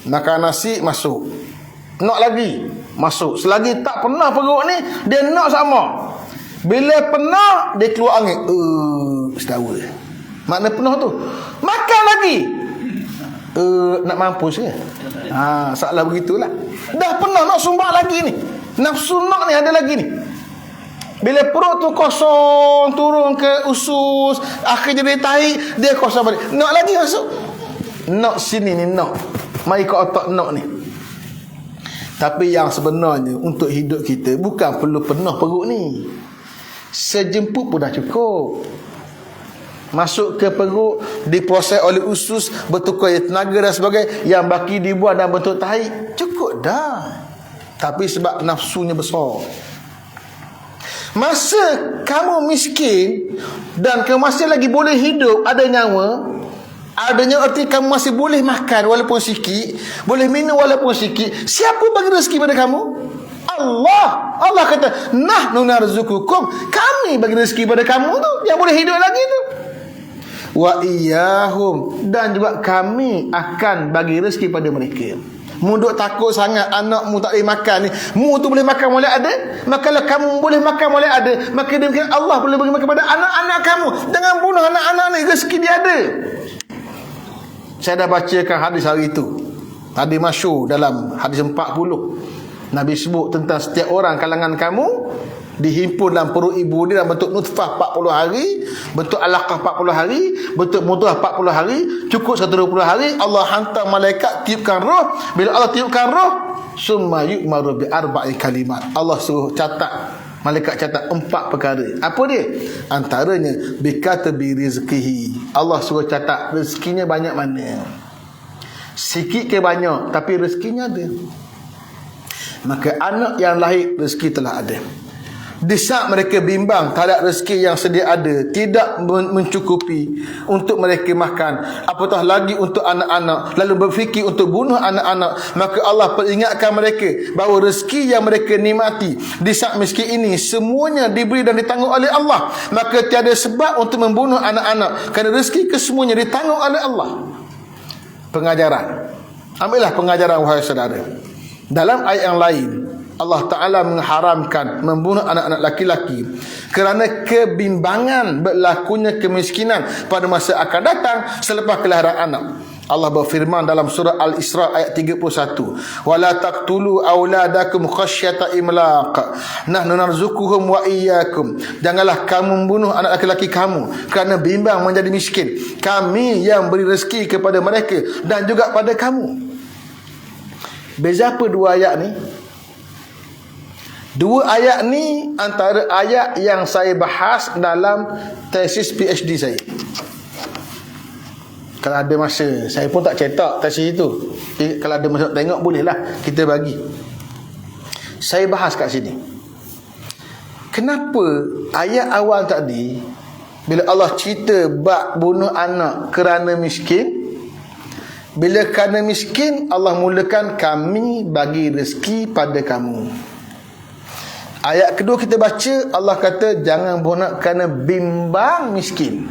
Makan nasi masuk, nak lagi masuk. Selagi tak pernah perut ni, dia nak sama. Bila pernah, dia keluar angin. Sedawa. Makna penuh tu. Makan lagi. Nak mampus ke? Salah begitulah. Dah pernah nak sumbang lagi ni. Nafsu nak ni ada lagi ni. Bila perut tu kosong, turun ke usus, akhirnya dia tahi, dia kosong balik. Nak lagi masuk. Nak sini ni nak. Mari ke otak nak ni. Tapi yang sebenarnya untuk hidup kita bukan perlu penuh perut ni. Sejemput pun dah cukup. Masuk ke perut, diproses oleh usus, bertukar tenaga dan sebagainya, yang baki dibuang dalam bentuk tahi, cukup dah. Tapi sebab nafsunya besar. Masa kamu miskin dan kamu masih lagi boleh hidup, ada nyawa, adanya arti kamu masih boleh makan walaupun sikit, boleh minum walaupun sikit, siapa bagi rezeki pada kamu? Allah kata, nahnu narzuqukum, kami bagi rezeki pada kamu tu, yang boleh hidup lagi tu. Wa iyyahum, dan juga kami akan bagi rezeki pada mereka. Mu duk takut sangat anakmu tak boleh makan ni, mu tu boleh makan boleh ada, maka kalau kamu boleh makan boleh ada, maka demikian Allah boleh bagi makan pada anak-anak kamu. Jangan bunuh anak-anak ni, rezeki dia ada. Saya dah bacakan hadis hari itu, hadis masyhur dalam hadis 40. Nabi sebut tentang setiap orang kalangan kamu dihimpun dalam perut ibu dia dalam bentuk nutfah 40 hari, bentuk alaqah 40 hari, bentuk mudghah 40 hari, cukup 120 hari, Allah hantar malaikat tiupkan roh. Bila Allah tiupkan roh, summa yu'maru bi arba'i kalimat. Allah suruh catat, malaikat catat 4 perkara. Apa dia? Antaranya bikatabi rizqihi. Allah suruh catat rezekinya banyak mana. Sikit ke banyak, tapi rezekinya ada. Maka anak yang lahir rezeki telah ada. Di saat mereka bimbang terhadap rezeki yang sedia ada, tidak mencukupi untuk mereka makan, apatah lagi untuk anak-anak, lalu berfikir untuk bunuh anak-anak, maka Allah peringatkan mereka bahawa rezeki yang mereka nikmati di saat miskin ini semuanya diberi dan ditanggung oleh Allah. Maka tiada sebab untuk membunuh anak-anak, kerana rezeki kesemuanya ditanggung oleh Allah. Pengajaran, ambillah pengajaran wahai saudara. Dalam ayat yang lain, Allah Ta'ala mengharamkan membunuh anak-anak laki-laki kerana kebimbangan berlakunya kemiskinan pada masa akan datang selepas kelahiran anak. Allah berfirman dalam surah Al-Isra ayat 31, wala taqtulu auladakum khasyata imlaq nahnu narzuquhum wa iyyakum. Janganlah kamu membunuh anak laki-laki kamu kerana bimbang menjadi miskin. Kami yang beri rezeki kepada mereka dan juga pada kamu. Beza apa dua ayat ni? Dua ayat ni antara ayat yang saya bahas dalam tesis PhD saya. Kalau ada masa, saya pun tak cetak tesis itu. Kalau ada masa tengok bolehlah kita bagi. Saya bahas kat sini. Kenapa ayat awal tadi bila Allah cerita bab bunuh anak kerana miskin, bila kerana miskin Allah mulakan kami bagi rezeki pada kamu. Ayat kedua kita baca Allah kata jangan bunuh kerana bimbang miskin.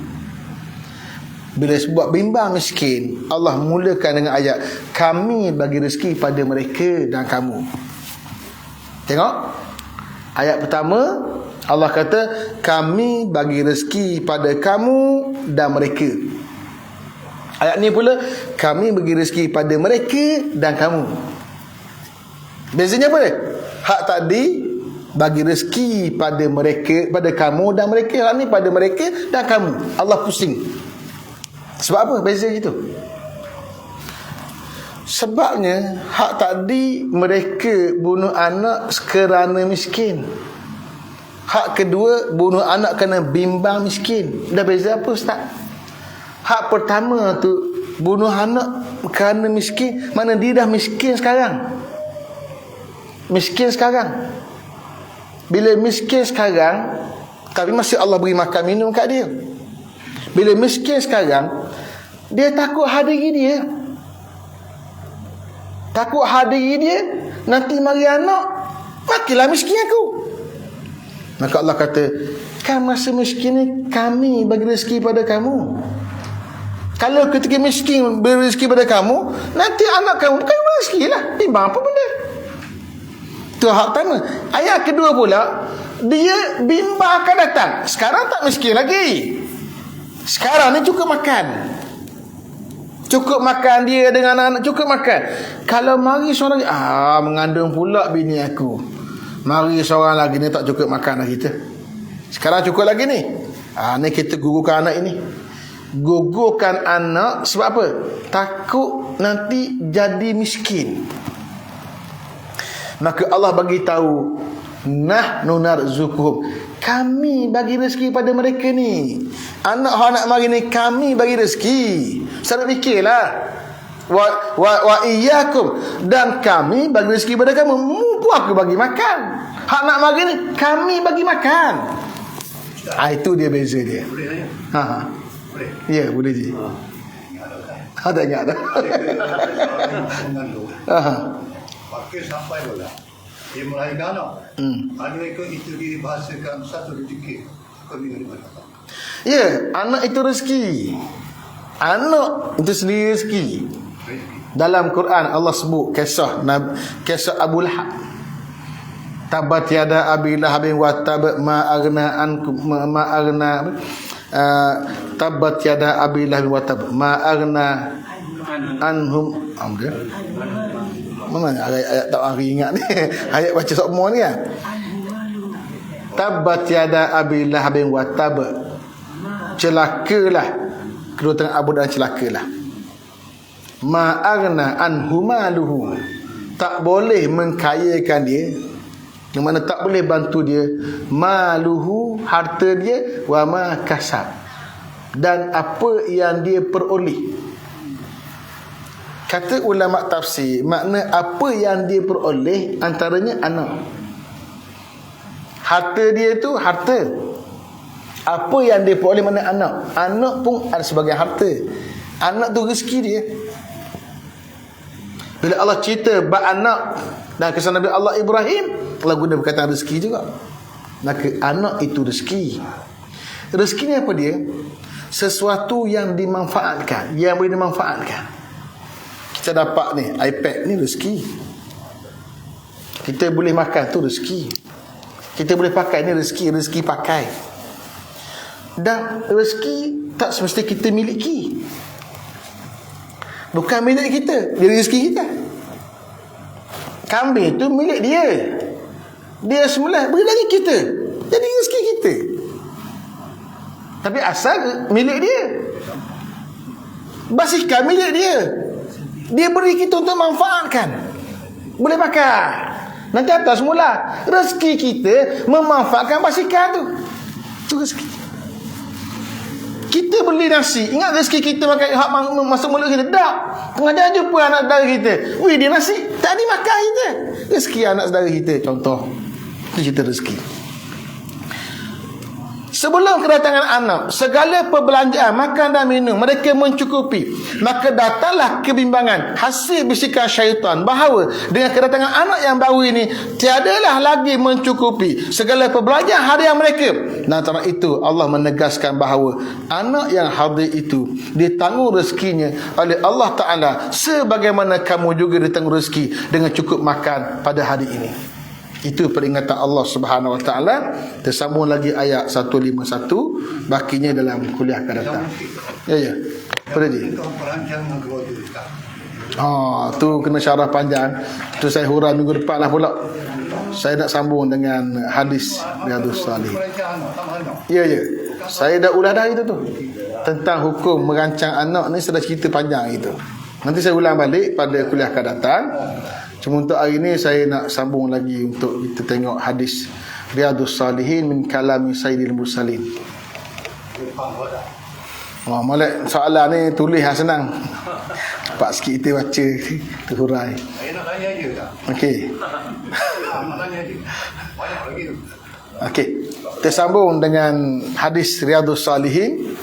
Bila sebut bimbang miskin, Allah mulakan dengan ayat, kami bagi rezeki pada mereka dan kamu. Tengok ayat pertama, Allah kata kami bagi rezeki pada kamu dan mereka. Ayat ni pula, kami bagi rezeki pada mereka dan kamu. Bezanya apa dia? Hak tadi bagi rezeki pada mereka, pada kamu dan mereka. Hak ni pada mereka dan kamu. Allah pusing. Sebab apa beza gitu? Sebabnya hak tadi mereka bunuh anak kerana miskin. Hak kedua bunuh anak kerana bimbang miskin. Dah beza apa ustaz? Hak pertama tu bunuh anak kerana miskin, mana dia dah miskin sekarang. Miskin sekarang. Bila miskin sekarang, tapi masih Allah beri makan minum kat dia. Bila miskin sekarang, dia takut hadiri dia. Takut hadiri dia, nanti mari anak, makilah miskin aku. Maka Allah kata, kan masa miskin ni kami bagi rezeki pada kamu. Kalau ketika miskin beri rezeki pada kamu, nanti anak kamu bukan rezeki lah. Timbang apa benda? Itu hak pertama. Ayat kedua pula, dia bimbang akan datang. Sekarang tak miskin lagi. Sekarang ni cukup makan. Cukup makan dia dengan anak, cukup makan. Kalau mari seorang lagi, mengandung pula bini aku. Mari seorang lagi ni tak cukup makan lah kita. Sekarang cukup lagi ni. Ni kita gugurkan anak ini. Gugurkan anak sebab apa? Takut nanti jadi miskin. Maka Allah bagi tahu, nahnu narzuquhum, kami bagi rezeki pada mereka ni. Anak mari ni kami bagi rezeki. Saya fikirlah, wa iyyakum, dan kami bagi rezeki pada kamu. Mumpung aku bagi makan. Hak nak mari ni kami bagi makan. Itu dia beza dia. Boleh Ha. boleh. Ya, boleh je. Ada ingat dah. Pakai sampai bola. Dia melahirkan anak. Anak itu dibahasakan satu rezeki. Ya, anak itu rezeki. Anak itu sendiri rezeki. Dalam Quran Allah sebut kisah Abu Lahab. Tabat yada Abi Lahabin wa tab ma aghna ankum ma aghna tabat yada Abi Lahabin wa tab ma aghna anhum amda. Mana ayat tak hari ingat ni. Ayat baca semua ni kan. Tabat yada Abi Lahabin wa tab. Celakalah kedua tangan Abu dan celakalah. Ma aghna anhu maluhu. Tak boleh mengkayakan dia. Yang mana tak boleh bantu dia. Maluhu, harta dia, wa ma kasab, dan apa yang dia peroleh. Kata ulama tafsir, makna apa yang dia peroleh antaranya anak. Harta dia tu harta. Apa yang dia peroleh mana anak. Anak pun ada sebagai harta. Anak tu rezeki dia. Bila Allah cerita bab anak dan kisah Nabi Allah Ibrahim, Allah guna perkataan rezeki juga. Maka anak itu rezeki. Rezeki ni apa dia? Sesuatu yang dimanfaatkan, yang boleh dimanfaatkan. Kita dapat ni iPad ni rezeki. Kita boleh makan tu rezeki. Kita boleh pakai ni rezeki pakai. Dan rezeki tak semesti kita miliki. Bukan milik kita, dia rezeki kita. Kambing tu milik dia. Dia semula beri lagi kita. Jadi rezeki kita. Tapi asal milik dia. Basikal milik dia. Dia beri kita untuk manfaatkan. Boleh pakai. Nanti atas semula rezeki kita memanfaatkan basikal tu. Itu rezeki. Kita beli nasi, ingat rezeki kita makan hak masuk mulut kita. Tak. Tengah jalan jumpa anak saudara kita. Wih, dia nasi tak dimakan kita. Rezeki anak saudara kita contoh. Itu cerita rezeki. Sebelum kedatangan anak, segala perbelanjaan, makan dan minum mereka mencukupi. Maka datanglah kebimbangan, hasil bisikan syaitan bahawa dengan kedatangan anak yang baru ini tiadalah lagi mencukupi segala perbelanjaan harian mereka. Dan antara itu Allah menegaskan bahawa anak yang hadir itu ditanggung rezekinya oleh Allah Ta'ala sebagaimana kamu juga ditanggung rezeki dengan cukup makan pada hari ini. Itu peringatan Allah Subhanahu Wa Ta'ala. Tersambung lagi ayat 151, bakinya dalam kuliah akan datang. Ya. Pada dia. Perancangan kewajiban. Tu kena syarah panjang. Tu saya huraikan minggu depan lah pula. Saya nak sambung dengan hadis Riyadhus Salihin. Ya. Saya dah ulah dah itu tu. Tentang hukum merancang anak ni sudah cerita panjang itu. Nanti saya ulang balik pada kuliah akan datang. Cuma untuk hari ini saya nak sambung lagi untuk kita tengok hadis Riyadhus Salihin min kalami Sayyidil Mursalin. Molek soalan ni tulis lah senang. Cepat sikit kita baca, kita hurai. Saya nak tanya je tak? Okey. Nak tanya je. Banyak lagi tu. Okey. Kita sambung dengan hadis Riyadhus Salihin.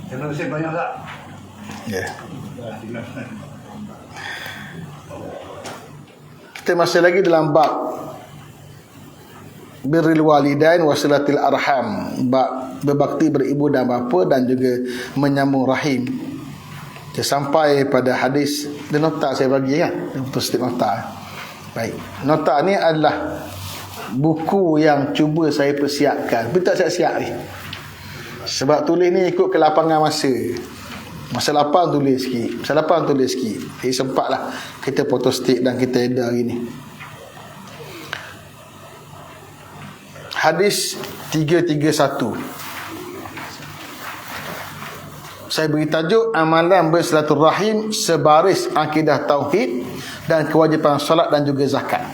Terima kasih banyak tak? Ya. Kita masih lagi dalam bab birrul walidain wasilatil arham, bab berbakti beribu dan bapa dan juga menyambung rahim. Kita sampai pada hadis, dan nota saya bagi kan, untuk setiap nota. Baik, nota ni adalah buku yang cuba saya persiapkan, tapi tak siap-siap ni. Sebab tulis ni ikut kelapangan masa. Masa lapang tulis sikit, masa lapang tulis sikit. Sempatlah kita photostat dan kita edar hari ni. Hadis 331. Saya beri tajuk amalan bersilaturahim sebaris akidah tauhid dan kewajipan solat dan juga zakat.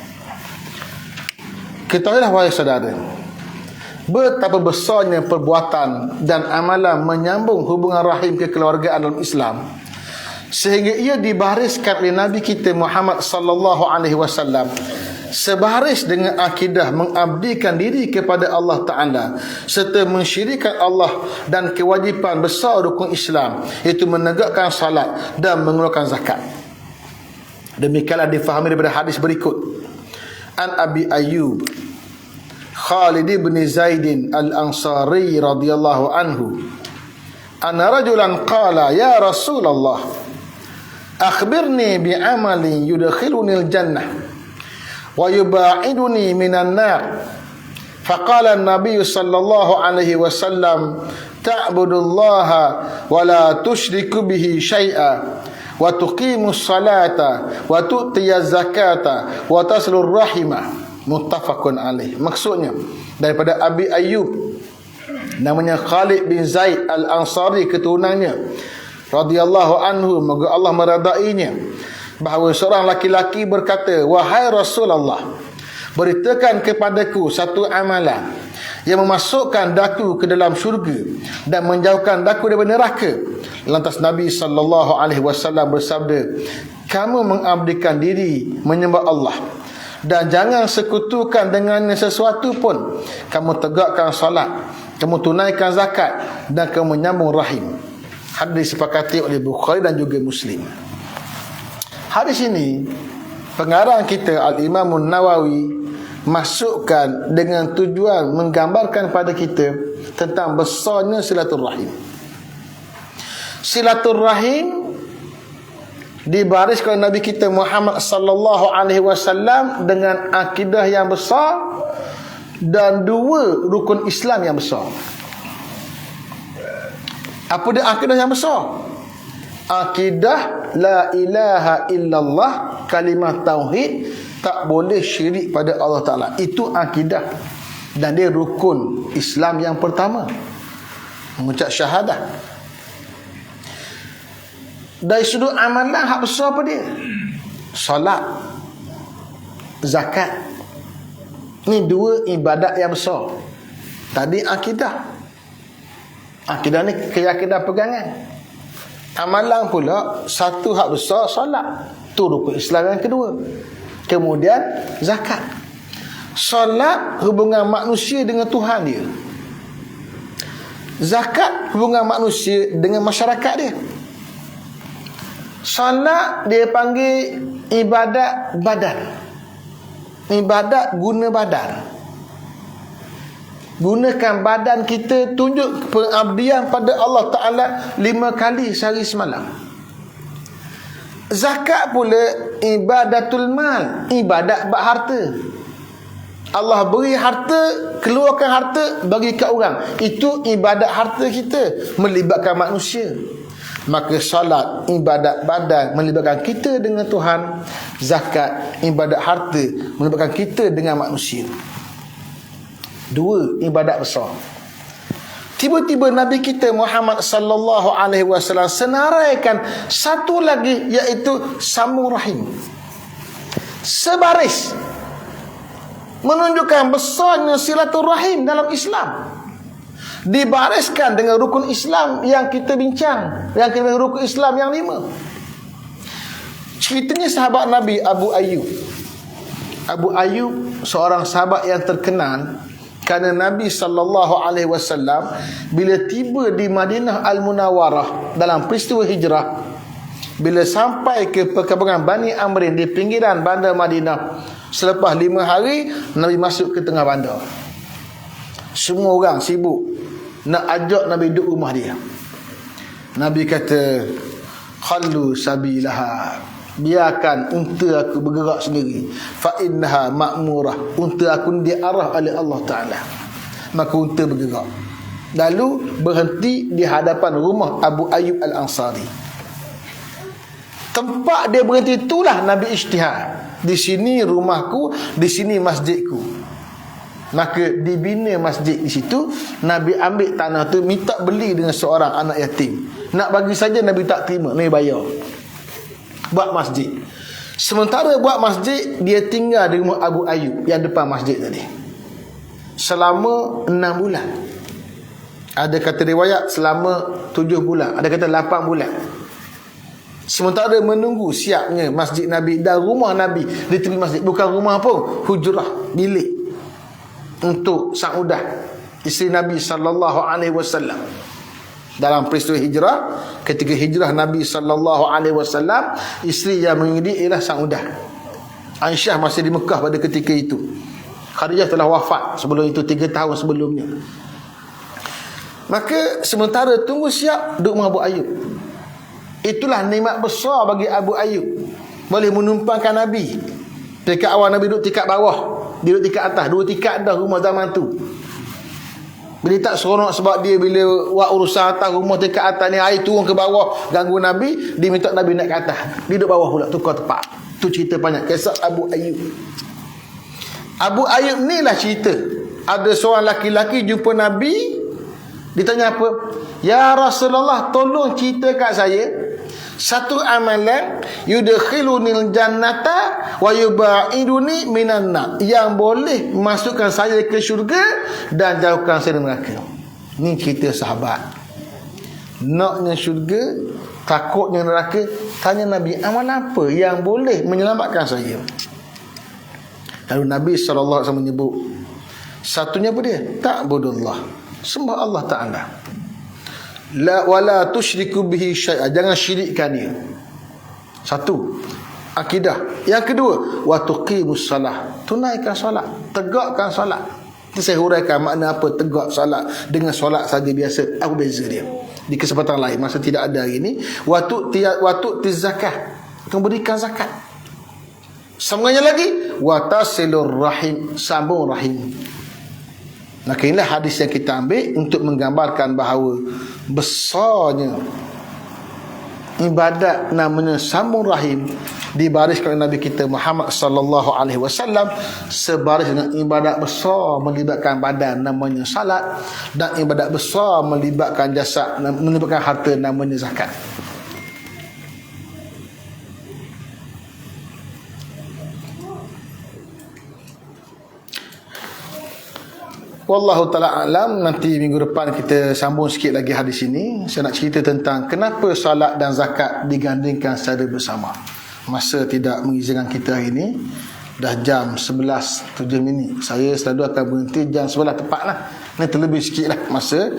Ketahuilah wahai saudara, betapa besarnya perbuatan dan amalan menyambung hubungan rahim kekeluargaan dalam Islam, sehingga ia dibariskan oleh Nabi kita Muhammad sallallahu alaihi wasallam sebaris dengan akidah mengabdikan diri kepada Allah Ta'ala serta mensyirikkan Allah dan kewajipan besar rukun Islam, iaitu menegakkan salat dan mengeluarkan zakat. Demikianlah difahami daripada hadis berikut. An Abi Ayyub Khalid bin Zaidin al-Ansari radhiyallahu anhu anna rajulan qala ya Rasulullah akhbirni bi'amalin yudkhiluni al-jannah wa yuba'iduni minan nar. Faqala an-nabiy sallallahu alaihi wasallam ta'budullaha wa la tusyriku bihi syai'a wa tuqimus salata wa tu'tiyaz zakata wa taslur rahimah. Muttafaqun alaih. Maksudnya daripada Abi Ayyub, namanya Khalid bin Zaid al-Ansari, keturunannya, radhiyallahu anhu, moga Allah meridainya, bahawa seorang laki-laki berkata, wahai Rasulullah, beritakan kepadaku satu amalan yang memasukkan daku ke dalam syurga dan menjauhkan daku daripada neraka. Lantas Nabi SAW bersabda, kamu mengabdikan diri menyembah Allah dan jangan sekutukan dengannya sesuatu pun. Kamu tegakkan salat, kamu tunaikan zakat dan kamu menyambung rahim. Hadis disepakati oleh Bukhari dan juga Muslim. Hadis ini pengarang kita Al-Imam Nawawi masukkan dengan tujuan menggambarkan pada kita tentang besarnya silaturahim. Silaturahim dibariskan Nabi kita Muhammad sallallahu alaihi wasallam dengan akidah yang besar dan dua rukun Islam yang besar. Apa dia akidah yang besar? Akidah la ilaha illallah, kalimah tauhid, tak boleh syirik pada Allah Ta'ala. Itu akidah, dan dia rukun Islam yang pertama, mengucap syahadah. Dari sudut amalan, hak besar apa dia? Salat, zakat. Ni dua ibadat yang besar. Tadi akidah. Akidah ni keyakinan pegangan. Amalan pula satu hak besar, salat. Tu rukun Islam yang kedua. Kemudian zakat. Solat hubungan manusia dengan Tuhan dia. Zakat hubungan manusia dengan masyarakat dia. Solat dia panggil ibadat badan. Ibadat guna badan. Gunakan badan kita, tunjuk pengabdian pada Allah Ta'ala 5 kali sehari semalam. Zakat pula ibadatul mal, ibadat bak harta. Allah beri harta, keluarkan harta, bagi kat orang. Itu ibadat harta kita, melibatkan manusia. Maka solat, ibadat badan, melibatkan kita dengan Tuhan. Zakat, ibadat harta, melibatkan kita dengan manusia. 2 ibadat besar. Tiba-tiba Nabi kita Muhammad sallallahu alaihi wasallam senaraikan satu lagi, iaitu sambung rahim. Sebaris, menunjukkan besarnya silaturahim dalam Islam. Dibariskan dengan rukun Islam yang kita bincang, yang kita rukun Islam yang 5. Ceritanya sahabat Nabi Abu Ayyub. Abu Ayyub seorang sahabat yang terkenal kerana Nabi sallallahu alaihi wasallam bila tiba di Madinah Al-Munawwarah dalam peristiwa hijrah, bila sampai ke perkampungan Bani Amrin di pinggiran bandar Madinah, selepas 5 hari Nabi masuk ke tengah bandar. Semua orang sibuk nak ajak Nabi duduk rumah dia. Nabi kata, khallu sabilaha, biarkan unta aku bergerak sendiri, fa innaha ma'murah, unta aku diarah oleh Allah Ta'ala. Maka unta bergerak, lalu berhenti di hadapan rumah Abu Ayyub Al-Ansari. Tempat dia berhenti itulah Nabi ijtihad, di sini rumahku, di sini masjidku. Maka dibina masjid di situ. Nabi ambil tanah tu, minta beli dengan seorang anak yatim. Nak bagi saja Nabi tak terima, Nabi bayar, buat masjid. Sementara buat masjid, dia tinggal di rumah Abu Ayyub yang depan masjid tadi selama 6 bulan. Ada kata riwayat selama 7 bulan, ada kata 8 bulan. Sementara menunggu siapnya masjid Nabi dan rumah Nabi di tepi masjid. Bukan rumah pun, hujrah, bilik untuk Saudah, isteri Nabi sallallahu alaihi wasallam. Dalam peristiwa hijrah, ketika hijrah Nabi sallallahu alaihi wasallam, isteri yang mengikuti ialah Saudah. Aisyah masih di Mekah pada ketika itu. Khadijah telah wafat sebelum itu, 3 tahun sebelumnya. Maka sementara tunggu siap duduk rumah Abu Ayyub. Itulah nikmat besar bagi Abu Ayyub, boleh menumpangkan Nabi. Tingkat awal Nabi duduk tingkat bawah, dia duduk tingkat atas. 2 tingkat dah rumah zaman tu. Bila tak seronok sebab dia bila buat urusan atas rumah tingkat atas ni, air turun ke bawah ganggu Nabi, dia minta Nabi naik ke atas. Dia duduk bawah pula, tukar tempat. Tu cerita banyak kisah Abu Ayyub. Abu Ayyub ni lah cerita. Ada seorang laki-laki jumpa Nabi, ditanya apa? Ya Rasulullah, tolong cerita kat saya satu amalan yudkhilunil jannata wa yubaiduni minan nar, yang boleh masukkan saya ke syurga dan jauhkan saya dari neraka. Ni cerita sahabat. Naknya syurga, takutnya neraka. Tanya Nabi, amal apa yang boleh menyelamatkan saya? Lalu Nabi SAW menyebut, satunya apa dia? Ta'budullah, sembah Allah Ta'ala. La wala tusyriku bihi syai'a, jangan syirikkan dia. Satu, akidah. Yang kedua, wa tuqimus salah, tunaikan solat, tegakkan solat. Itu saya huraikan makna apa tegak solat dengan solat saja biasa. Apa beza dia? Di kesempatan lain, masa tidak ada hari ini. Wa tu'ti zakah, memberikan zakat. Sambungannya lagi, wa tasilur rahim, sambung rahim. Maka inilah hadis yang kita ambil untuk menggambarkan bahawa besarnya ibadat namanya sambung rahim dibariskan oleh Nabi kita Muhammad sallallahu alaihi wasallam sebaris dengan ibadat besar melibatkan badan namanya salat, dan ibadat besar melibatkan jasad, melibatkan harta namanya zakat. Wallahu ta'ala alam. Nanti minggu depan kita sambung sikit lagi hadis ini. Saya nak cerita tentang kenapa salat dan zakat digandingkan secara bersama. Masa tidak mengizinkan kita hari ini. Dah jam 11:07. Saya selalu akan berhenti jam 11 tepat lah. Ini terlebih sikit lah masa.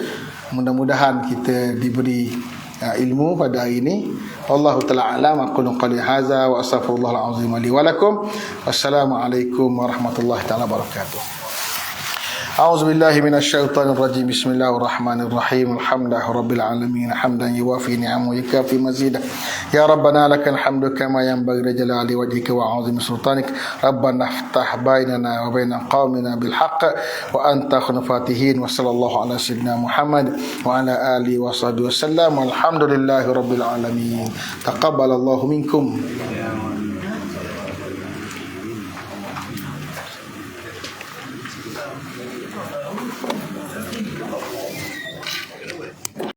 Mudah-mudahan kita diberi ilmu pada hari ini. Wallahu ta'ala alam. Aqulu qali hadza wa astaghfirullahal azim li wa lakum. Wassalamualaikum warahmatullahi taala wabarakatuh. أعوذ بالله من الشيطان الرجيم بسم الله الرحمن الرحيم الحمد لله رب العالمين حمدا يوافي نعمه ويكافي مزيده يا ربنا لك الحمد كما ينبغي لجلال وجهك وعظيم سلطانك ربنا افتح بيننا وبين قومنا بالحق وأنت خير الفاتحين وصلى الله على سيدنا محمد وعلى آله وصحبه وسلم والحمد لله رب العالمين تقبل الله منكم